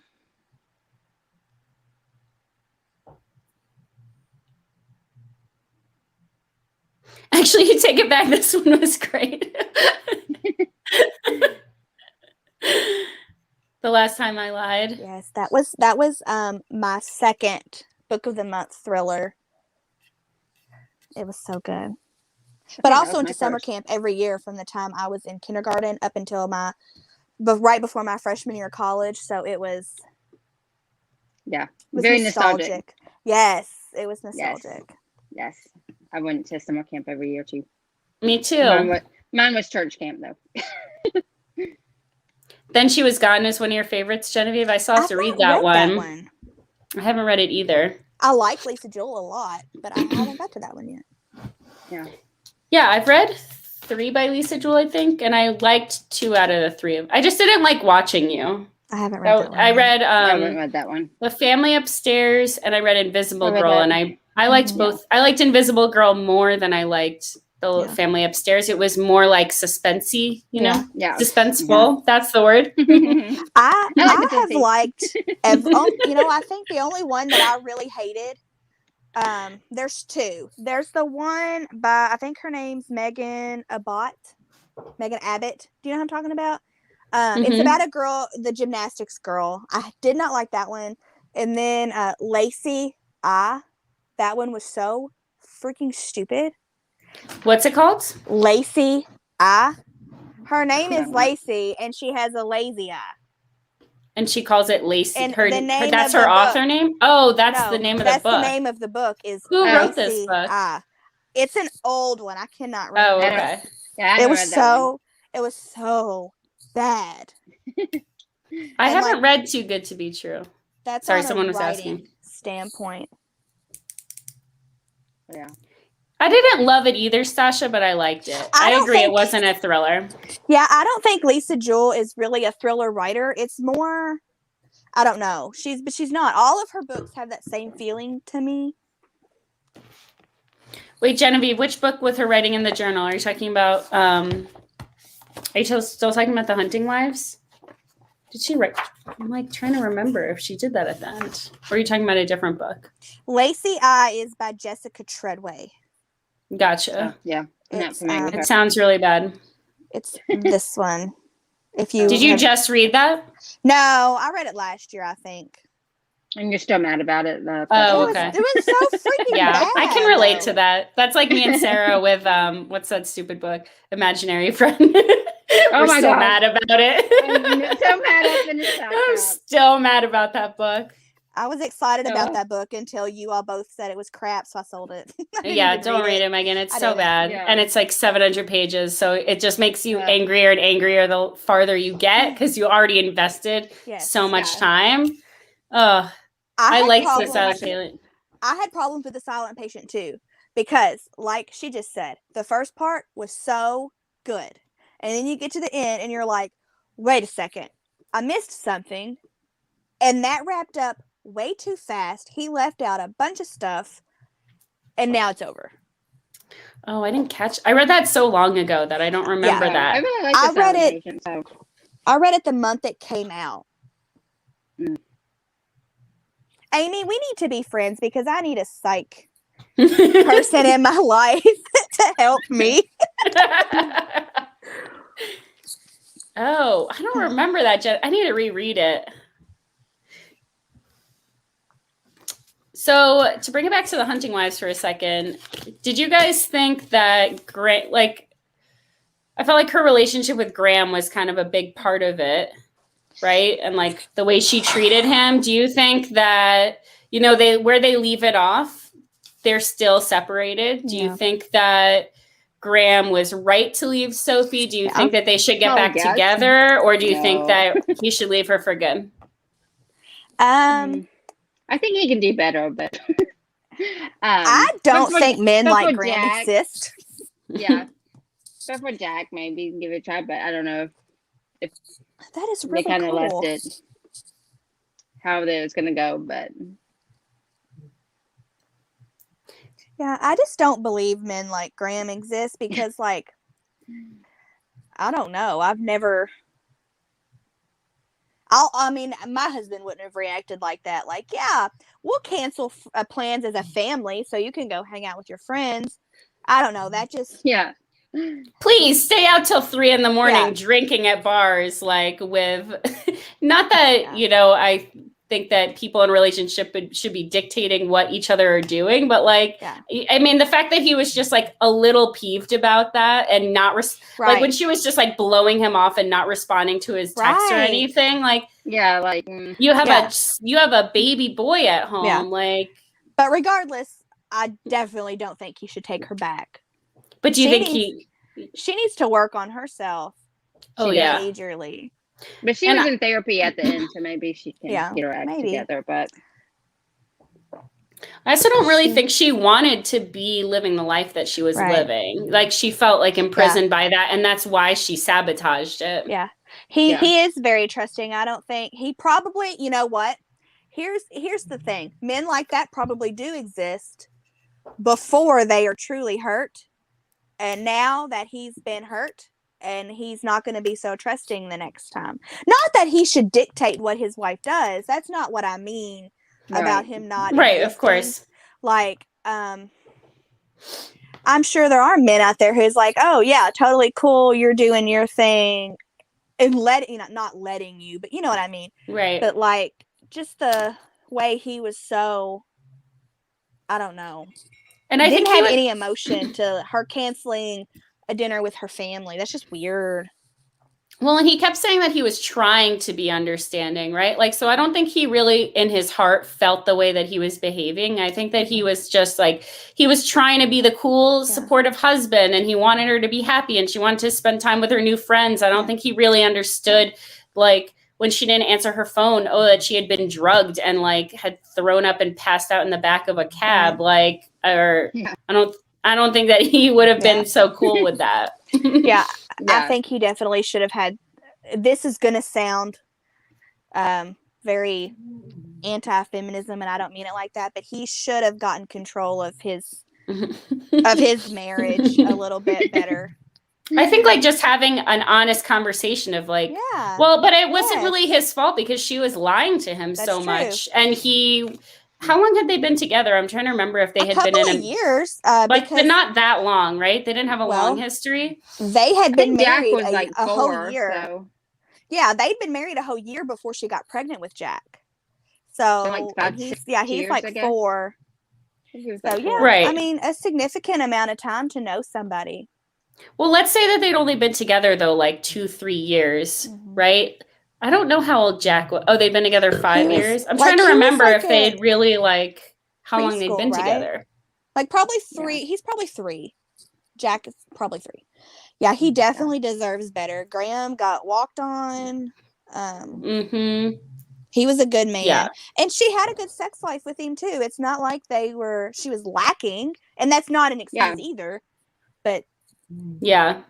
Actually, you take it back. This one was great. The Last Time I Lied. Yes, that was my second Book of the Month thriller. It was so good. But I also went to summer camp every year from the time I was in kindergarten up until right before my freshman year of college. So it was very nostalgic. Yes, it was nostalgic. Yes. I went to summer camp every year too. Me too. Mine was church camp though. Then She Was Gone is one of your favorites, Genevieve. I still have to read that one. I haven't read it either. I like Lisa Jewell a lot, but I haven't got to that one yet. Yeah, I've read 3 by Lisa Jewell, I think, and I liked 2 out of the 3 of. I just didn't like Watching You. I haven't read that one. I read I haven't read that one. The Family Upstairs, and I read Invisible Girl, and I liked both. I liked Invisible Girl more than I liked the Family Upstairs. It was more like suspensey, you know? Yeah. Suspenseful. Yeah. That's the word. I have liked, I think the only one that I really hated, there's 2. There's the one by, I think her name's Megan Abbott. Do you know what I'm talking about? It's about a girl, the gymnastics girl. I did not like that one. And then Lacey, that one was so freaking stupid. What's it called? Lacey, her name is Lacey, and she has a lazy eye. And she calls it Lacey. And that's her author name? Oh, that's the name of the book. That's the name of the book. Who wrote this book? It's an old one. I cannot remember. Oh, okay. Yeah, it was so bad. I haven't read Too Good to Be True. That's sorry, someone was asking. Standpoint. Yeah. I didn't love it either, Stasha, but I liked it. I agree it wasn't a thriller. Yeah, I don't think Lisa Jewell is really a thriller writer. It's more, I don't know. She's not. All of her books have that same feeling to me. Wait, Genevieve, which book with her writing in the journal are you talking about? Are you still talking about The Hunting Wives? Did she write? I'm like trying to remember if she did that at the end. Or are you talking about a different book? Lacey I is by Jessica Treadway. Gotcha. Yeah. It sounds really bad. It's this one. Did you just read that? No, I read it last year, I think. And you're still mad about it. Okay. It was so freaking bad. I can relate to that. That's like me and Sarah with what's that stupid book? Imaginary Friend. We're my so God. mad about it. I'm so mad I finished that. I'm still mad about that book. I was excited about that book until you all both said it was crap, so I sold it. Yeah, don't read it, Megan. It's so bad. Yeah. And it's like 700 pages, so it just makes you angrier and angrier the farther you get because you already invested so much time. I liked this out of Caitlin. I had problems with The Silent Patient too, because like she just said, the first part was so good. And then you get to the end and you're like, wait a second, I missed something. And that wrapped up way too fast. He left out a bunch of stuff and now it's over. Oh, I didn't catch. I read that so long ago that I don't remember that. I really like The Silent Patient, so. I read it the month it came out. Mm. Amy, we need to be friends because I need a psych person in my life to help me. Oh, I don't remember that, Jen. I need to reread it. So to bring it back to the Hunting Wives for a second, did you guys think that I felt like her relationship with Graham was kind of a big part of it, right? And like the way she treated him. Do you think that, you know, where they leave it off, they're still separated? Do you think that Graham was right to leave Sophie? Do you think that they should get back together, or do you think that he should leave her for good? I think he can do better, but I don't think men like Graham exist. Yeah, but for Jack, maybe give it a try. But I don't know if that is really they kind of cool. left it how it was going to go, but. Yeah, I just don't believe men like Graham exist because, like, I don't know. I've never. I mean, my husband wouldn't have reacted like that. Like, yeah, we'll cancel plans as a family so you can go hang out with your friends. I don't know. That just. Yeah. Please stay out till 3 a.m. drinking at bars, like with. Not that, you know, I think that people in a relationship should be dictating what each other are doing, but like, I mean, the fact that he was just like a little peeved about that and not like when she was just like blowing him off and not responding to his text or anything, like, like you have a baby boy at home, like. But regardless, I definitely don't think he should take her back. But do you think she needs to work on herself? Majorly. But she was in therapy at the end, so maybe she can get her act together. But I also don't really think she wanted to be living the life that she was living. Like she felt like imprisoned by that, and that's why she sabotaged it. Yeah, he is very trusting. I don't think he probably. You know what? Here's the thing: men like that probably do exist before they are truly hurt, and now that he's been hurt. And he's not going to be so trusting the next time. Not that he should dictate what his wife does. That's not what I mean about him not. Right, of course. Like, I'm sure there are men out there who's like, oh, yeah, totally cool. You're doing your thing. And not letting you, but you know what I mean. Right. But like, just the way he was so, I don't know. And I didn't have any emotion to her canceling a dinner with her family. That's just weird. Well, and he kept saying that he was trying to be understanding, right? Like, so I don't think he really in his heart felt the way that he was behaving. I think that he was just like, he was trying to be the cool, supportive husband, and he wanted her to be happy and she wanted to spend time with her new friends. I don't think he really understood, like, when she didn't answer her phone, that she had been drugged and like had thrown up and passed out in the back of a cab. Like, or I don't think that he would have been so cool with that. I think he definitely should have had. This is going to sound very anti-feminism, and I don't mean it like that, but he should have gotten control of his marriage a little bit better. I think like just having an honest conversation of like, well, but it wasn't really his fault because she was lying to him so much, and how long had they been together? I'm trying to remember if they had been in years, but not that long, right? They didn't have a long history. They had been married a whole year. So. Yeah, they'd been married a whole year before she got pregnant with Jack. So he's like 4. Right. I mean, a significant amount of time to know somebody. Well, let's say that they'd only been together though, like 2-3 years, right? I don't know how old Jack was. Oh, they've been together 5 years. I'm trying to remember if they'd really like how long they'd been together. Like probably 3. He's probably 3. Jack is probably 3. Yeah, he definitely deserves better. Graham got walked on. He was a good man. Yeah. And she had a good sex life with him too. It's not like she was lacking. And that's not an excuse either. But yeah.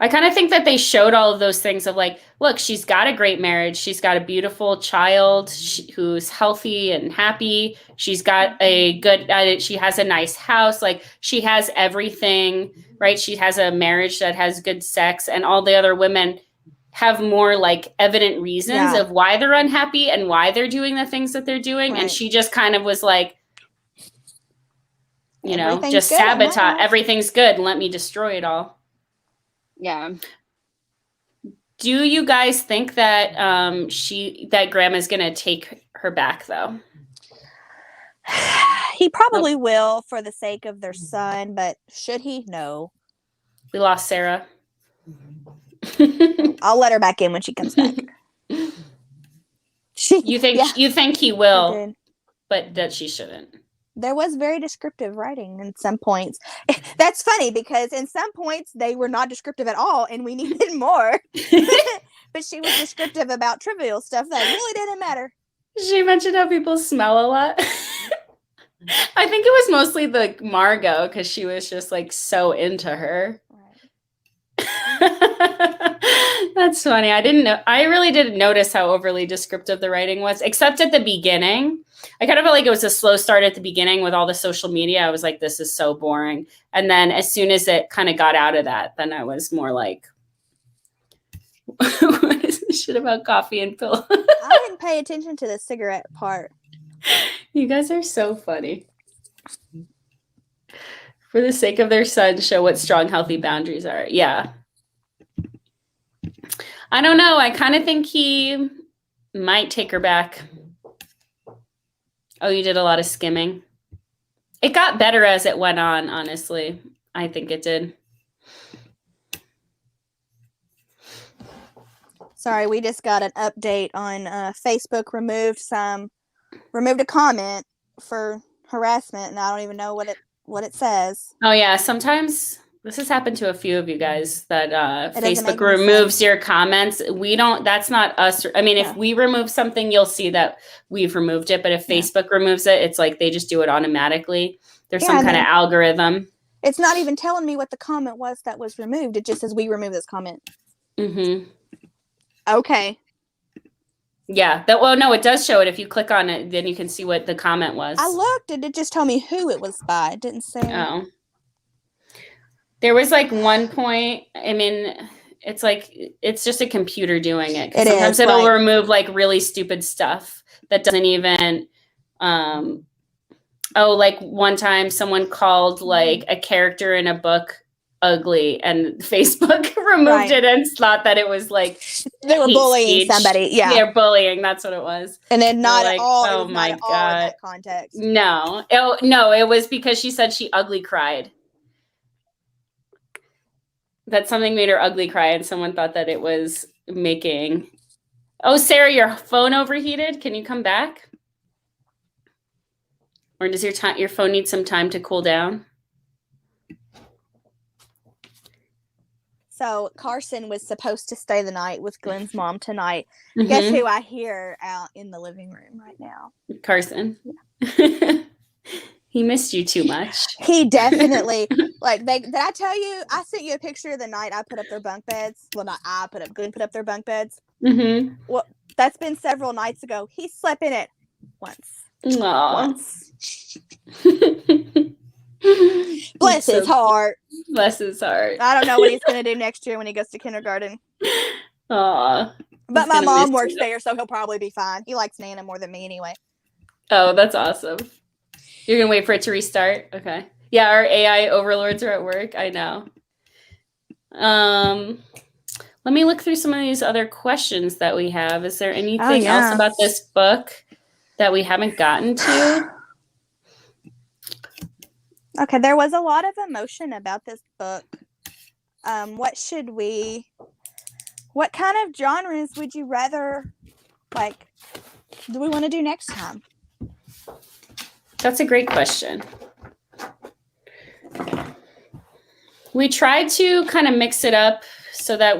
I kind of think that they showed all of those things of like, look, she's got a great marriage. She's got a beautiful child who's healthy and happy. She's got a good, she has a nice house. Like she has everything, right? She has a marriage that has good sex, and all the other women have more like evident reasons of why they're unhappy and why they're doing the things that they're doing. Right. And she just kind of was like, just sabotage. Everything's good. Let me destroy it all. Yeah. Do you guys think that that Grandma's gonna take her back though? He probably will for the sake of their son, but should he? No. We lost Sarah. I'll let her back in when she comes back. You think he will, but that she shouldn't. There was very descriptive writing in some points. That's funny because in some points they were not descriptive at all and we needed more. But she was descriptive about trivial stuff that really didn't matter. She mentioned how people smell a lot. I think it was mostly the Margot because she was just like so into her. That's funny. I really didn't notice how overly descriptive the writing was, except at the beginning. I kind of felt like it was a slow start at the beginning with all the social media. I was like, this is so boring. And then as soon as it kind of got out of that, then I was more like, what is this shit about coffee and pill? I didn't pay attention to the cigarette part. You guys are so funny. For the sake of their son, show what strong, healthy boundaries are. Yeah. I don't know. I kind of think he might take her back. Oh, you did a lot of skimming. It got better as it went on, honestly. I think it did. Sorry, we just got an update on Facebook removed a comment for harassment, and I don't even know what it says. Oh yeah, sometimes this has happened to a few of you guys that Facebook removes your comments. That's not us. I mean, if we remove something, you'll see that we've removed it. But if Facebook removes it, it's like they just do it automatically. There's some kind of algorithm. It's not even telling me what the comment was that was removed. It just says we removed this comment. Mm-hmm. Okay. Yeah. No, it does show it. If you click on it, then you can see what the comment was. I looked and it just told me who it was by. It didn't say. Oh. There was like one point, I mean, it's like, it's just a computer doing it. Sometimes it'll remove like really stupid stuff that doesn't even, like one time someone called like a character in a book ugly and Facebook removed it and thought that it was like they were bullying somebody. Yeah. They're bullying. That's what it was. And then not at all. Oh my God. All in that context. No. No, it was because she said she ugly cried. That something made her ugly cry and someone thought that it was making... Oh, Sarah, your phone overheated. Can you come back? Or does your phone need some time to cool down? So Carson was supposed to stay the night with Glenn's mom tonight. Mm-hmm. Guess who I hear out in the living room right now? Carson. Yeah. He missed you too much. He definitely, did I tell you, I sent you a picture the night I put up their bunk beds. Well, not Glenn put up their bunk beds. Mm-hmm. Well, that's been several nights ago. He slept in it once. Aww. Once. Bless his heart. Bless his heart. I don't know what he's going to do next year when he goes to kindergarten. Aw. But my mom works there, so he'll probably be fine. He likes Nana more than me anyway. Oh, that's awesome. You're going to wait for it to restart? Okay. Yeah, our AI overlords are at work. I know. Let me look through some of these other questions that we have. Is there anything else about this book that we haven't gotten to? Okay, there was a lot of emotion about this book. What kind of genres would you rather, do we want to do next time? That's a great question. We tried to kind of mix it up so that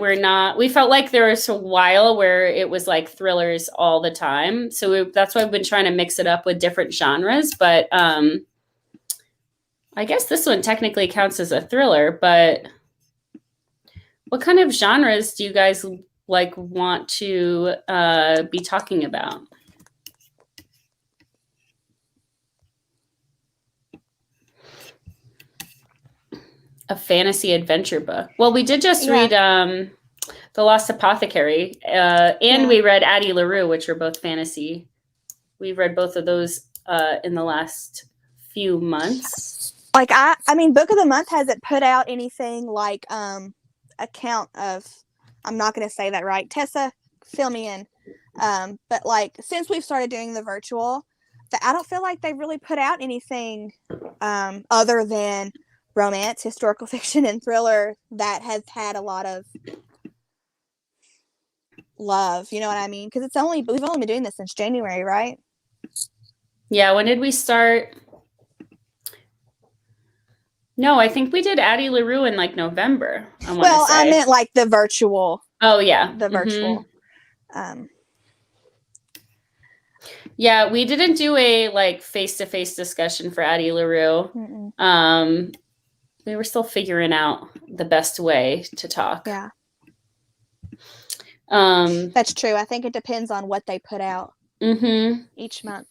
we felt like there was a while where it was like thrillers all the time. So that's why we've been trying to mix it up with different genres. But I guess this one technically counts as a thriller, but what kind of genres do you guys like want to be talking about? A fantasy adventure book. Well, we did just read The Lost Apothecary, and we read Addie LaRue, which are both fantasy. We've read both of those in the last few months. Like I mean, Book of the Month hasn't put out anything like account of. I'm not going to say that right. Tessa, fill me in. But like since we've started doing the virtual, I don't feel like they've really put out anything other than romance, historical fiction, and thriller that has had a lot of love. You know what I mean? Because we've only been doing this since January, right? Yeah. When did we start? No, I think we did Addie LaRue in like November. I meant like the virtual. Oh yeah, the virtual. Yeah, we didn't do a like face-to-face discussion for Addie LaRue. We were still figuring out the best way to talk. Yeah. That's true. I think it depends on what they put out each month.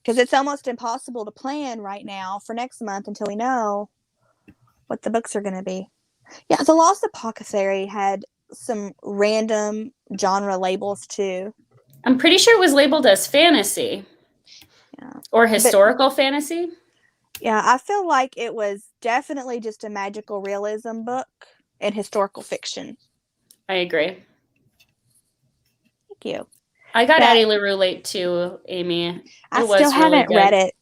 Because it's almost impossible to plan right now for next month until we know what the books are going to be. Yeah, The Lost Apothecary had some random genre labels too. I'm pretty sure it was labeled as fantasy. Yeah. Or historical fantasy. Yeah, I feel like it was definitely just a magical realism book and historical fiction. I agree. Thank you. I got Addie LaRue late too, Amy. I still haven't read it.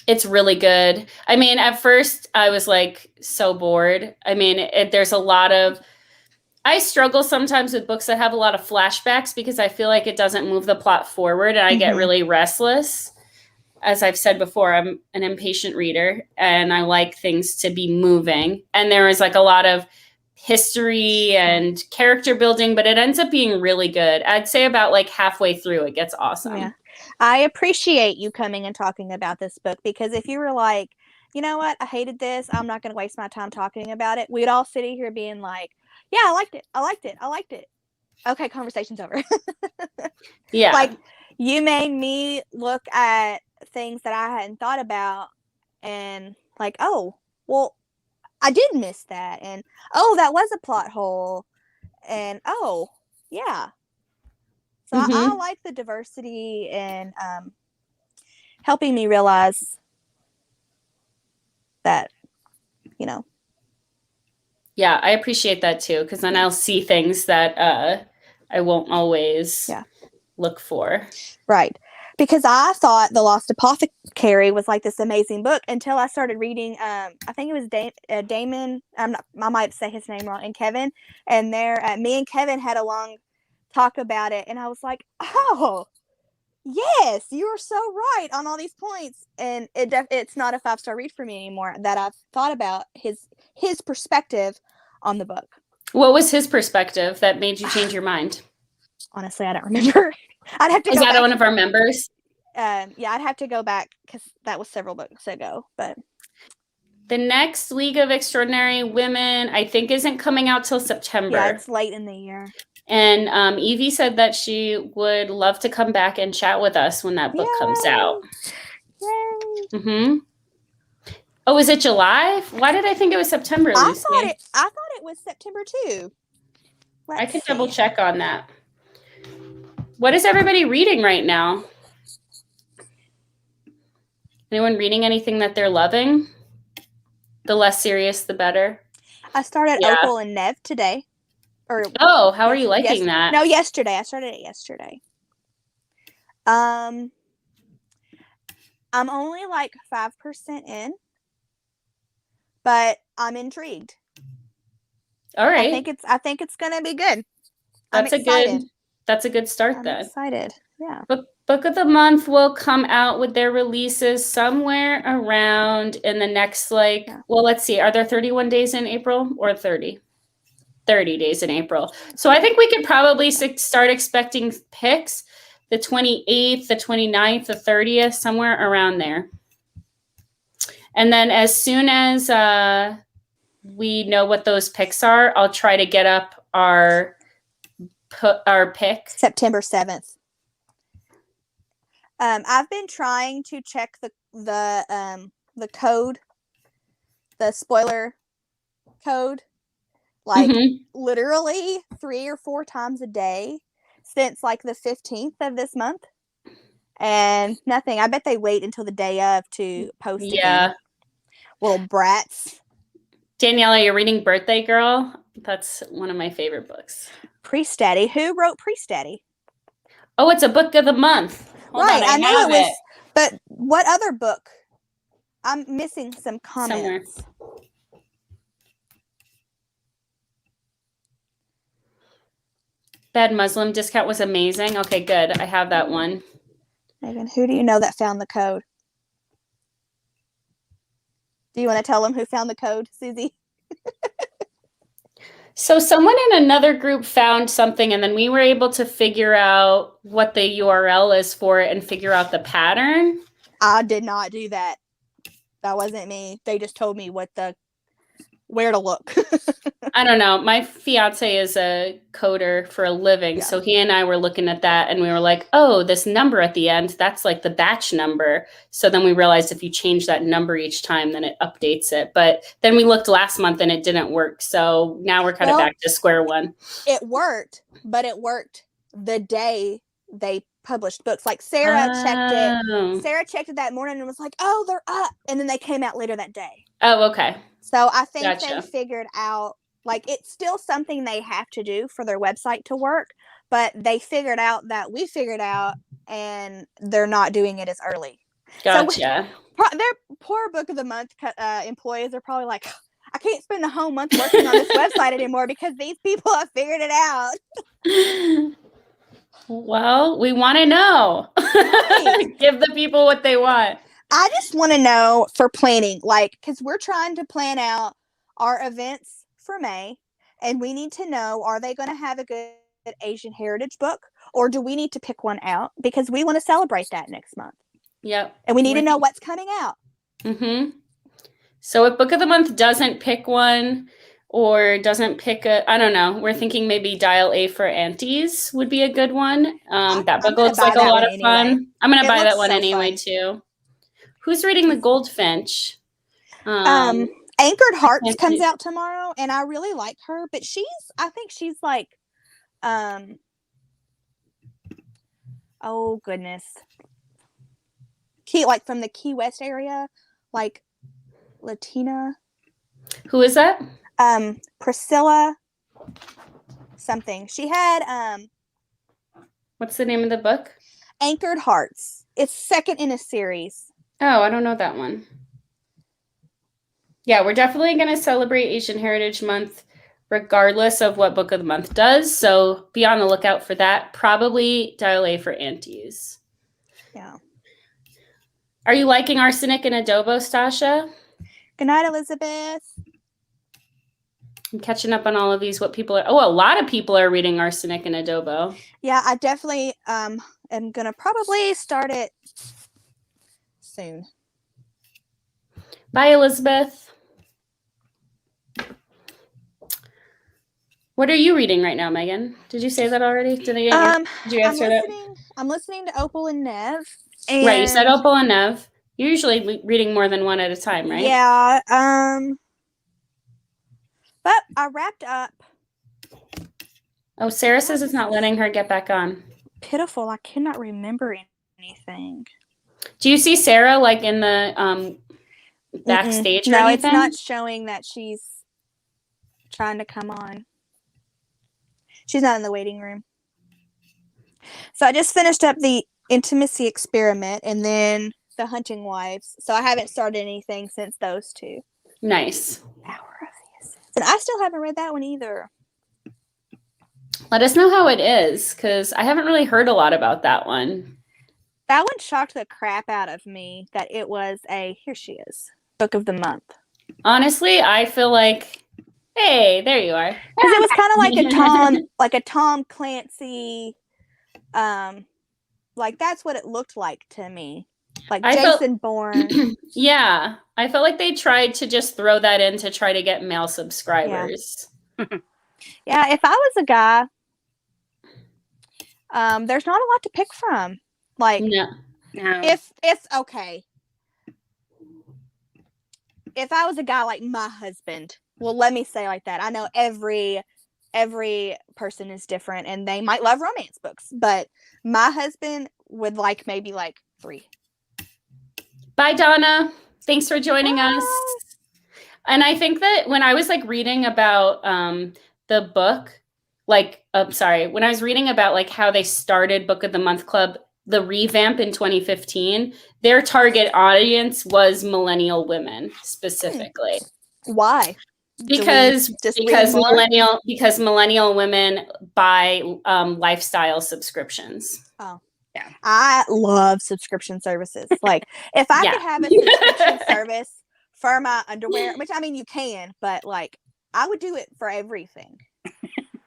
It's really good. I mean, at first I was like so bored. I mean, there's a lot of... I struggle sometimes with books that have a lot of flashbacks because I feel like it doesn't move the plot forward and I get really restless. As I've said before, I'm an impatient reader and I like things to be moving. And there is like a lot of history and character building, but it ends up being really good. I'd say about like halfway through, it gets awesome. Yeah. I appreciate you coming and talking about this book because if you were like, you know what, I hated this, I'm not going to waste my time talking about it, we'd all sit here being like, yeah, I liked it. I liked it. I liked it. Okay, conversation's over. Yeah. Like, you made me look at things that I hadn't thought about and like, oh, well, I did miss that. And, oh, that was a plot hole. And, oh, yeah. So I like the diversity and helping me realize that, you know. Yeah, I appreciate that too, because then I'll see things that I won't always look for. Right. Because I thought The Lost Apothecary was like this amazing book until I started reading, I think it was Damon, I might say his name wrong, and Kevin. And me and Kevin had a long talk about it. And I was like, oh, yes, you are so right on all these points. And it's not a 5-star read for me anymore that I've thought about his perspective on the book. What was his perspective that made you change your mind? Honestly, I don't remember. I'd have to. Is that one of our members? Yeah, I'd have to go back because that was several books ago. But the next League of Extraordinary Women, I think, isn't coming out till September. Yeah, it's late in the year. And Evie said that she would love to come back and chat with us when that book comes out. Yay! Mm-hmm. Oh, is it July? Why did I think it was September, Lucy? I thought it was September too. I can double check on that. What is everybody reading right now? Anyone reading anything that they're loving? The less serious, the better. I started Opal and Nev today. How are you liking that? No, yesterday. I started it yesterday. I'm only like 5% in, but I'm intrigued. All right. I think it's gonna be good. That's a good start then. I'm excited. Yeah. Book Book of the month will come out with their releases somewhere around in the next, like, well, let's see. Are there 31 days in April or 30? 30 days in April. So I think we could probably start expecting picks the 28th, the 29th, the 30th, somewhere around there. And then as soon as we know what those picks are, I'll try to get up our pick. September 7th. I've been trying to check the code, the spoiler code, like literally 3 or 4 times a day since like the 15th of this month, and nothing. I bet they wait until the day of to post again. Little brats. Danielle, you're reading Birthday Girl? That's one of my favorite books. Priest Daddy. Who wrote Priest Daddy? Oh, it's a book of the month. Hold on, I know it was. But what other book? I'm missing some comments. Somewhere. Bad Muslim Discount was amazing. Okay, good. I have that one. Megan, who do you know that found the code? Do you want to tell them who found the code, Susie? So someone in another group found something, and then we were able to figure out what the URL is for it and figure out the pattern. I did not do that. That wasn't me. They just told me where to look. I don't know. My fiance is a coder for a living. So he and I were looking at that and we were like, oh, this number at the end, that's like the batch number. So then we realized if you change that number each time, then it updates it. But then we looked last month and it didn't work. So now we're kind of back to square one. It worked, but it worked the day they published books. Like Sarah checked it. Sarah checked it that morning and was like, oh, they're up. And then they came out later that day. Oh, okay. So I think they figured out, like, it's still something they have to do for their website to work, but they figured out that we figured out, and they're not doing it as early. Gotcha. So their poor Book of the Month employees are probably like, I can't spend the whole month working on this website anymore because these people have figured it out. Well, we want to know. Right. Give the people what they want. I just want to know for planning, like, because we're trying to plan out our events for May, and we need to know, are they going to have a good Asian heritage book, or do we need to pick one out? Because we want to celebrate that next month. Yep. And we need to know what's coming out. Mm-hmm. So if Book of the Month doesn't pick one or doesn't pick I don't know, we're thinking maybe Dial A for Aunties would be a good one. That book looks like a lot of fun. I'm going to buy that one anyway, too. Who's reading The Goldfinch? Anchored Hearts comes out tomorrow, and I really like her, but I think she's like, oh goodness, like from the Key West area, like Latina. Who is that? Priscilla something. She had what's the name of the book? Anchored Hearts. It's second in a series. Oh, I don't know that one. Yeah, we're definitely going to celebrate Asian Heritage Month regardless of what Book of the Month does. So be on the lookout for that. Probably Dial A for Aunties. Yeah. Are you liking Arsenic and Adobo, Stasha? Good night, Elizabeth. I'm catching up on all of these. What people are... Oh, a lot of people are reading Arsenic and Adobo. Yeah, I definitely am going to probably start it soon. Bye, Elizabeth. What are you reading right now, Megan? Did you say that already? Did you answer that? I'm listening to Opal and Nev. Right, you said Opal and Nev. You're usually reading more than one at a time, right? Yeah. But I wrapped up. Oh, Sarah says it's not letting her get back on. Pitiful. I cannot remember anything. Do you see Sarah like in the backstage or anything? No, it's not showing that she's trying to come on. She's not in the waiting room. So I just finished up the Intimacy Experiment and then the Hunting Wives. So I haven't started anything since those two. Nice. Hour of the Ascent. And I still haven't read that one either. Let us know how it is, because I haven't really heard a lot about that one. That one shocked the crap out of me that it was here she is, book of the month. Honestly, I feel like, hey, there you are. Because it was kind of like a Tom Clancy, like that's what it looked like to me. Like Jason Bourne. Yeah. I felt like they tried to just throw that in to try to get male subscribers. Yeah, if I was a guy, there's not a lot to pick from. Like, no. If okay, if I was a guy like my husband, well, let me say like that. I know every person is different, and they might love romance books, but my husband would like maybe like 3. Bye, Donna. Thanks for joining us. And I think that when I was like reading about the book, like, when I was reading about like how they started Book of the Month Club, the revamp in 2015, their target audience was millennial women specifically. Why? Because millennial women buy lifestyle subscriptions. Oh. Yeah. I love subscription services. Like, if I could have a subscription service for my underwear, which I mean you can, but like I would do it for everything.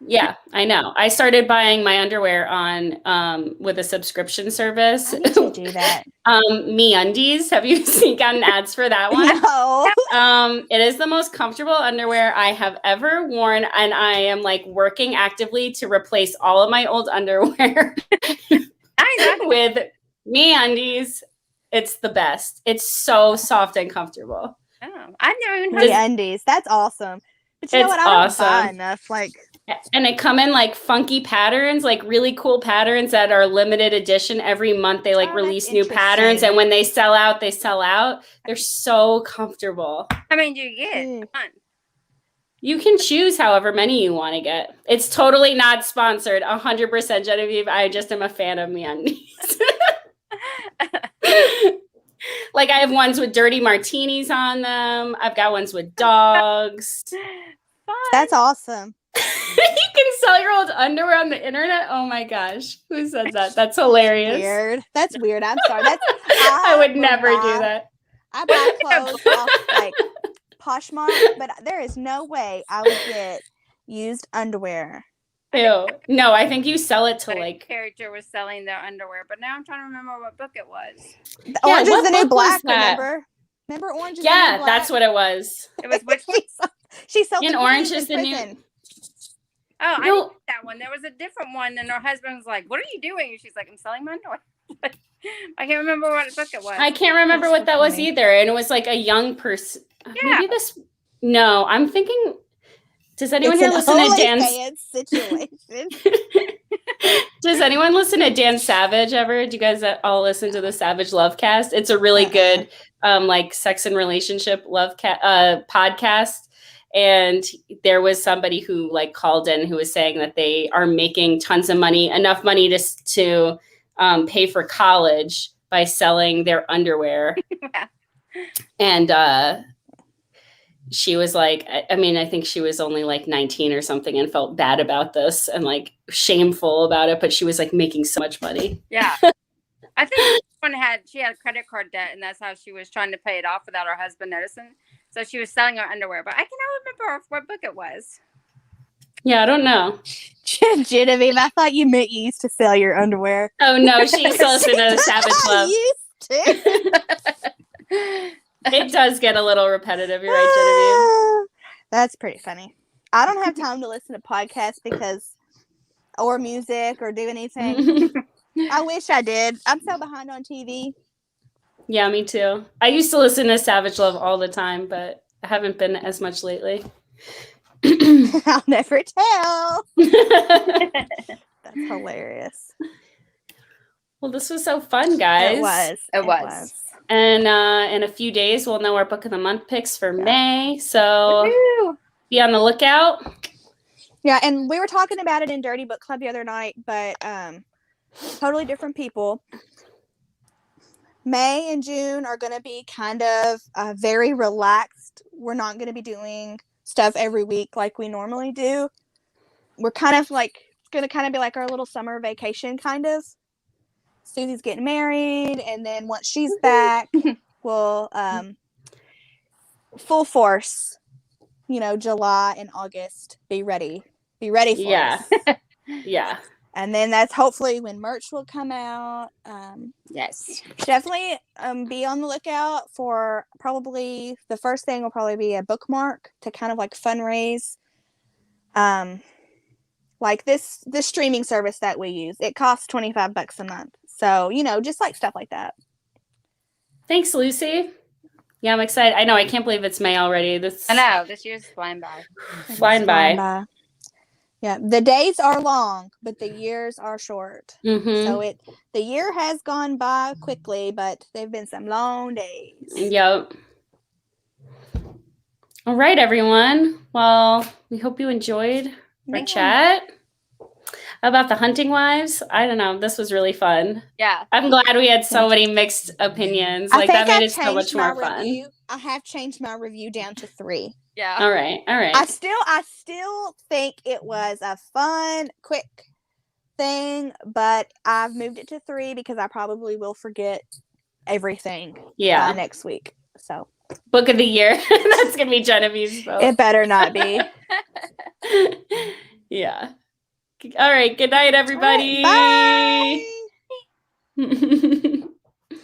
Yeah, I know. I started buying my underwear on with a subscription service. I need to do that. MeUndies. Have you gotten ads for that one? No. It is the most comfortable underwear I have ever worn, and I am like working actively to replace all of my old underwear with MeUndies. It's the best. It's so soft and comfortable. Oh, I've never even heard MeUndies. That's awesome. But you know what? I don't buy enough. Like. And it come in like funky patterns, like really cool patterns that are limited edition. Every month they like release new patterns, and when they sell out, they sell out. They're so comfortable. How many do you get? You can choose however many you want to get. It's totally not sponsored. 100% Genevieve. I just am a fan of MeUndies. Like I have ones with dirty martinis on them. I've got ones with dogs. That's awesome. You can sell your old underwear on the internet. Oh my gosh, who said that? That's hilarious. That's weird. I'm sorry. I would never do that. I buy clothes off like Poshmark, but there is no way I would get used underwear. Ew. No, I think you sell it to like character was selling their underwear, but now I'm trying to remember what book it was. Orange is the New Black. Remember Orange is the New Black? Yeah, that's what it was. It was which one? She sold in Orange is the New. Oh, I didn't get that one. There was a different one, and her husband was like, "What are you doing?" And she's like, "I'm selling my underwear." I can't remember what book it was. I can't remember what that was either. And it was like a young person. Yeah. Maybe this. No, I'm thinking. Does anyone here listen to Dan's situation? Does anyone listen to Dan Savage ever? Do you guys all listen to the Savage Lovecast? It's a really good, like sex and relationship podcast. And there was somebody who like called in who was saying that they are making tons of money, enough money to pay for college by selling their underwear. Yeah. And she was like, I mean, I think she was only like 19 or something and felt bad about this and like shameful about it. But she was like making so much money. Yeah. I think she had credit card debt, and that's how she was trying to pay it off without her husband noticing. So she was selling her underwear, but I cannot remember what book it was. Yeah, I don't know. Genevieve, I thought you meant you used to sell your underwear. Oh no, she used to listen to Savage Love. Used to. It does get a little repetitive. You're right, Genevieve. That's pretty funny. I don't have time to listen to podcasts or music or do anything. I wish I did. I'm so behind on TV. Yeah, me too. I used to listen to Savage Love all the time, but I haven't been as much lately. I'll never tell. That's hilarious. Well, this was so fun, guys. It was. And in a few days, we'll know our Book of the Month picks for May. So be on the lookout. Yeah, and we were talking about it in Dirty Book Club the other night, but totally different people. May and June are going to be kind of very relaxed. We're not going to be doing stuff every week like we normally do. We're kind of like going to be like our little summer vacation kind of. Susie's getting married, and then once she's back, we'll full force, July and August, be ready for us. Yeah. And then that's hopefully when merch will come out. Yes. Definitely be on the lookout for, probably the first thing will probably be a bookmark to kind of like fundraise. Like this streaming service that we use, it costs $25 a month. So, just like stuff like that. Thanks, Lucy. Yeah, I'm excited. I know, I can't believe it's May already. I know, this year's flying by. Flying by. Yeah, the days are long, but the years are short. Mm-hmm. So the year has gone by quickly, but they've been some long days. Yep. All right, everyone. Well, we hope you enjoyed our chat about the Hunting Wives. I don't know. This was really fun. Yeah. I'm glad we had so many mixed opinions. Like, that made it so much more fun. I have changed my review down to 3. Yeah. All right. I still think it was a fun, quick thing, but I've moved it to 3 because I probably will forget everything by next week. So, book of the year. That's gonna be Genevieve's vote. It better not be. Yeah. All right. Good night, everybody. All right, bye.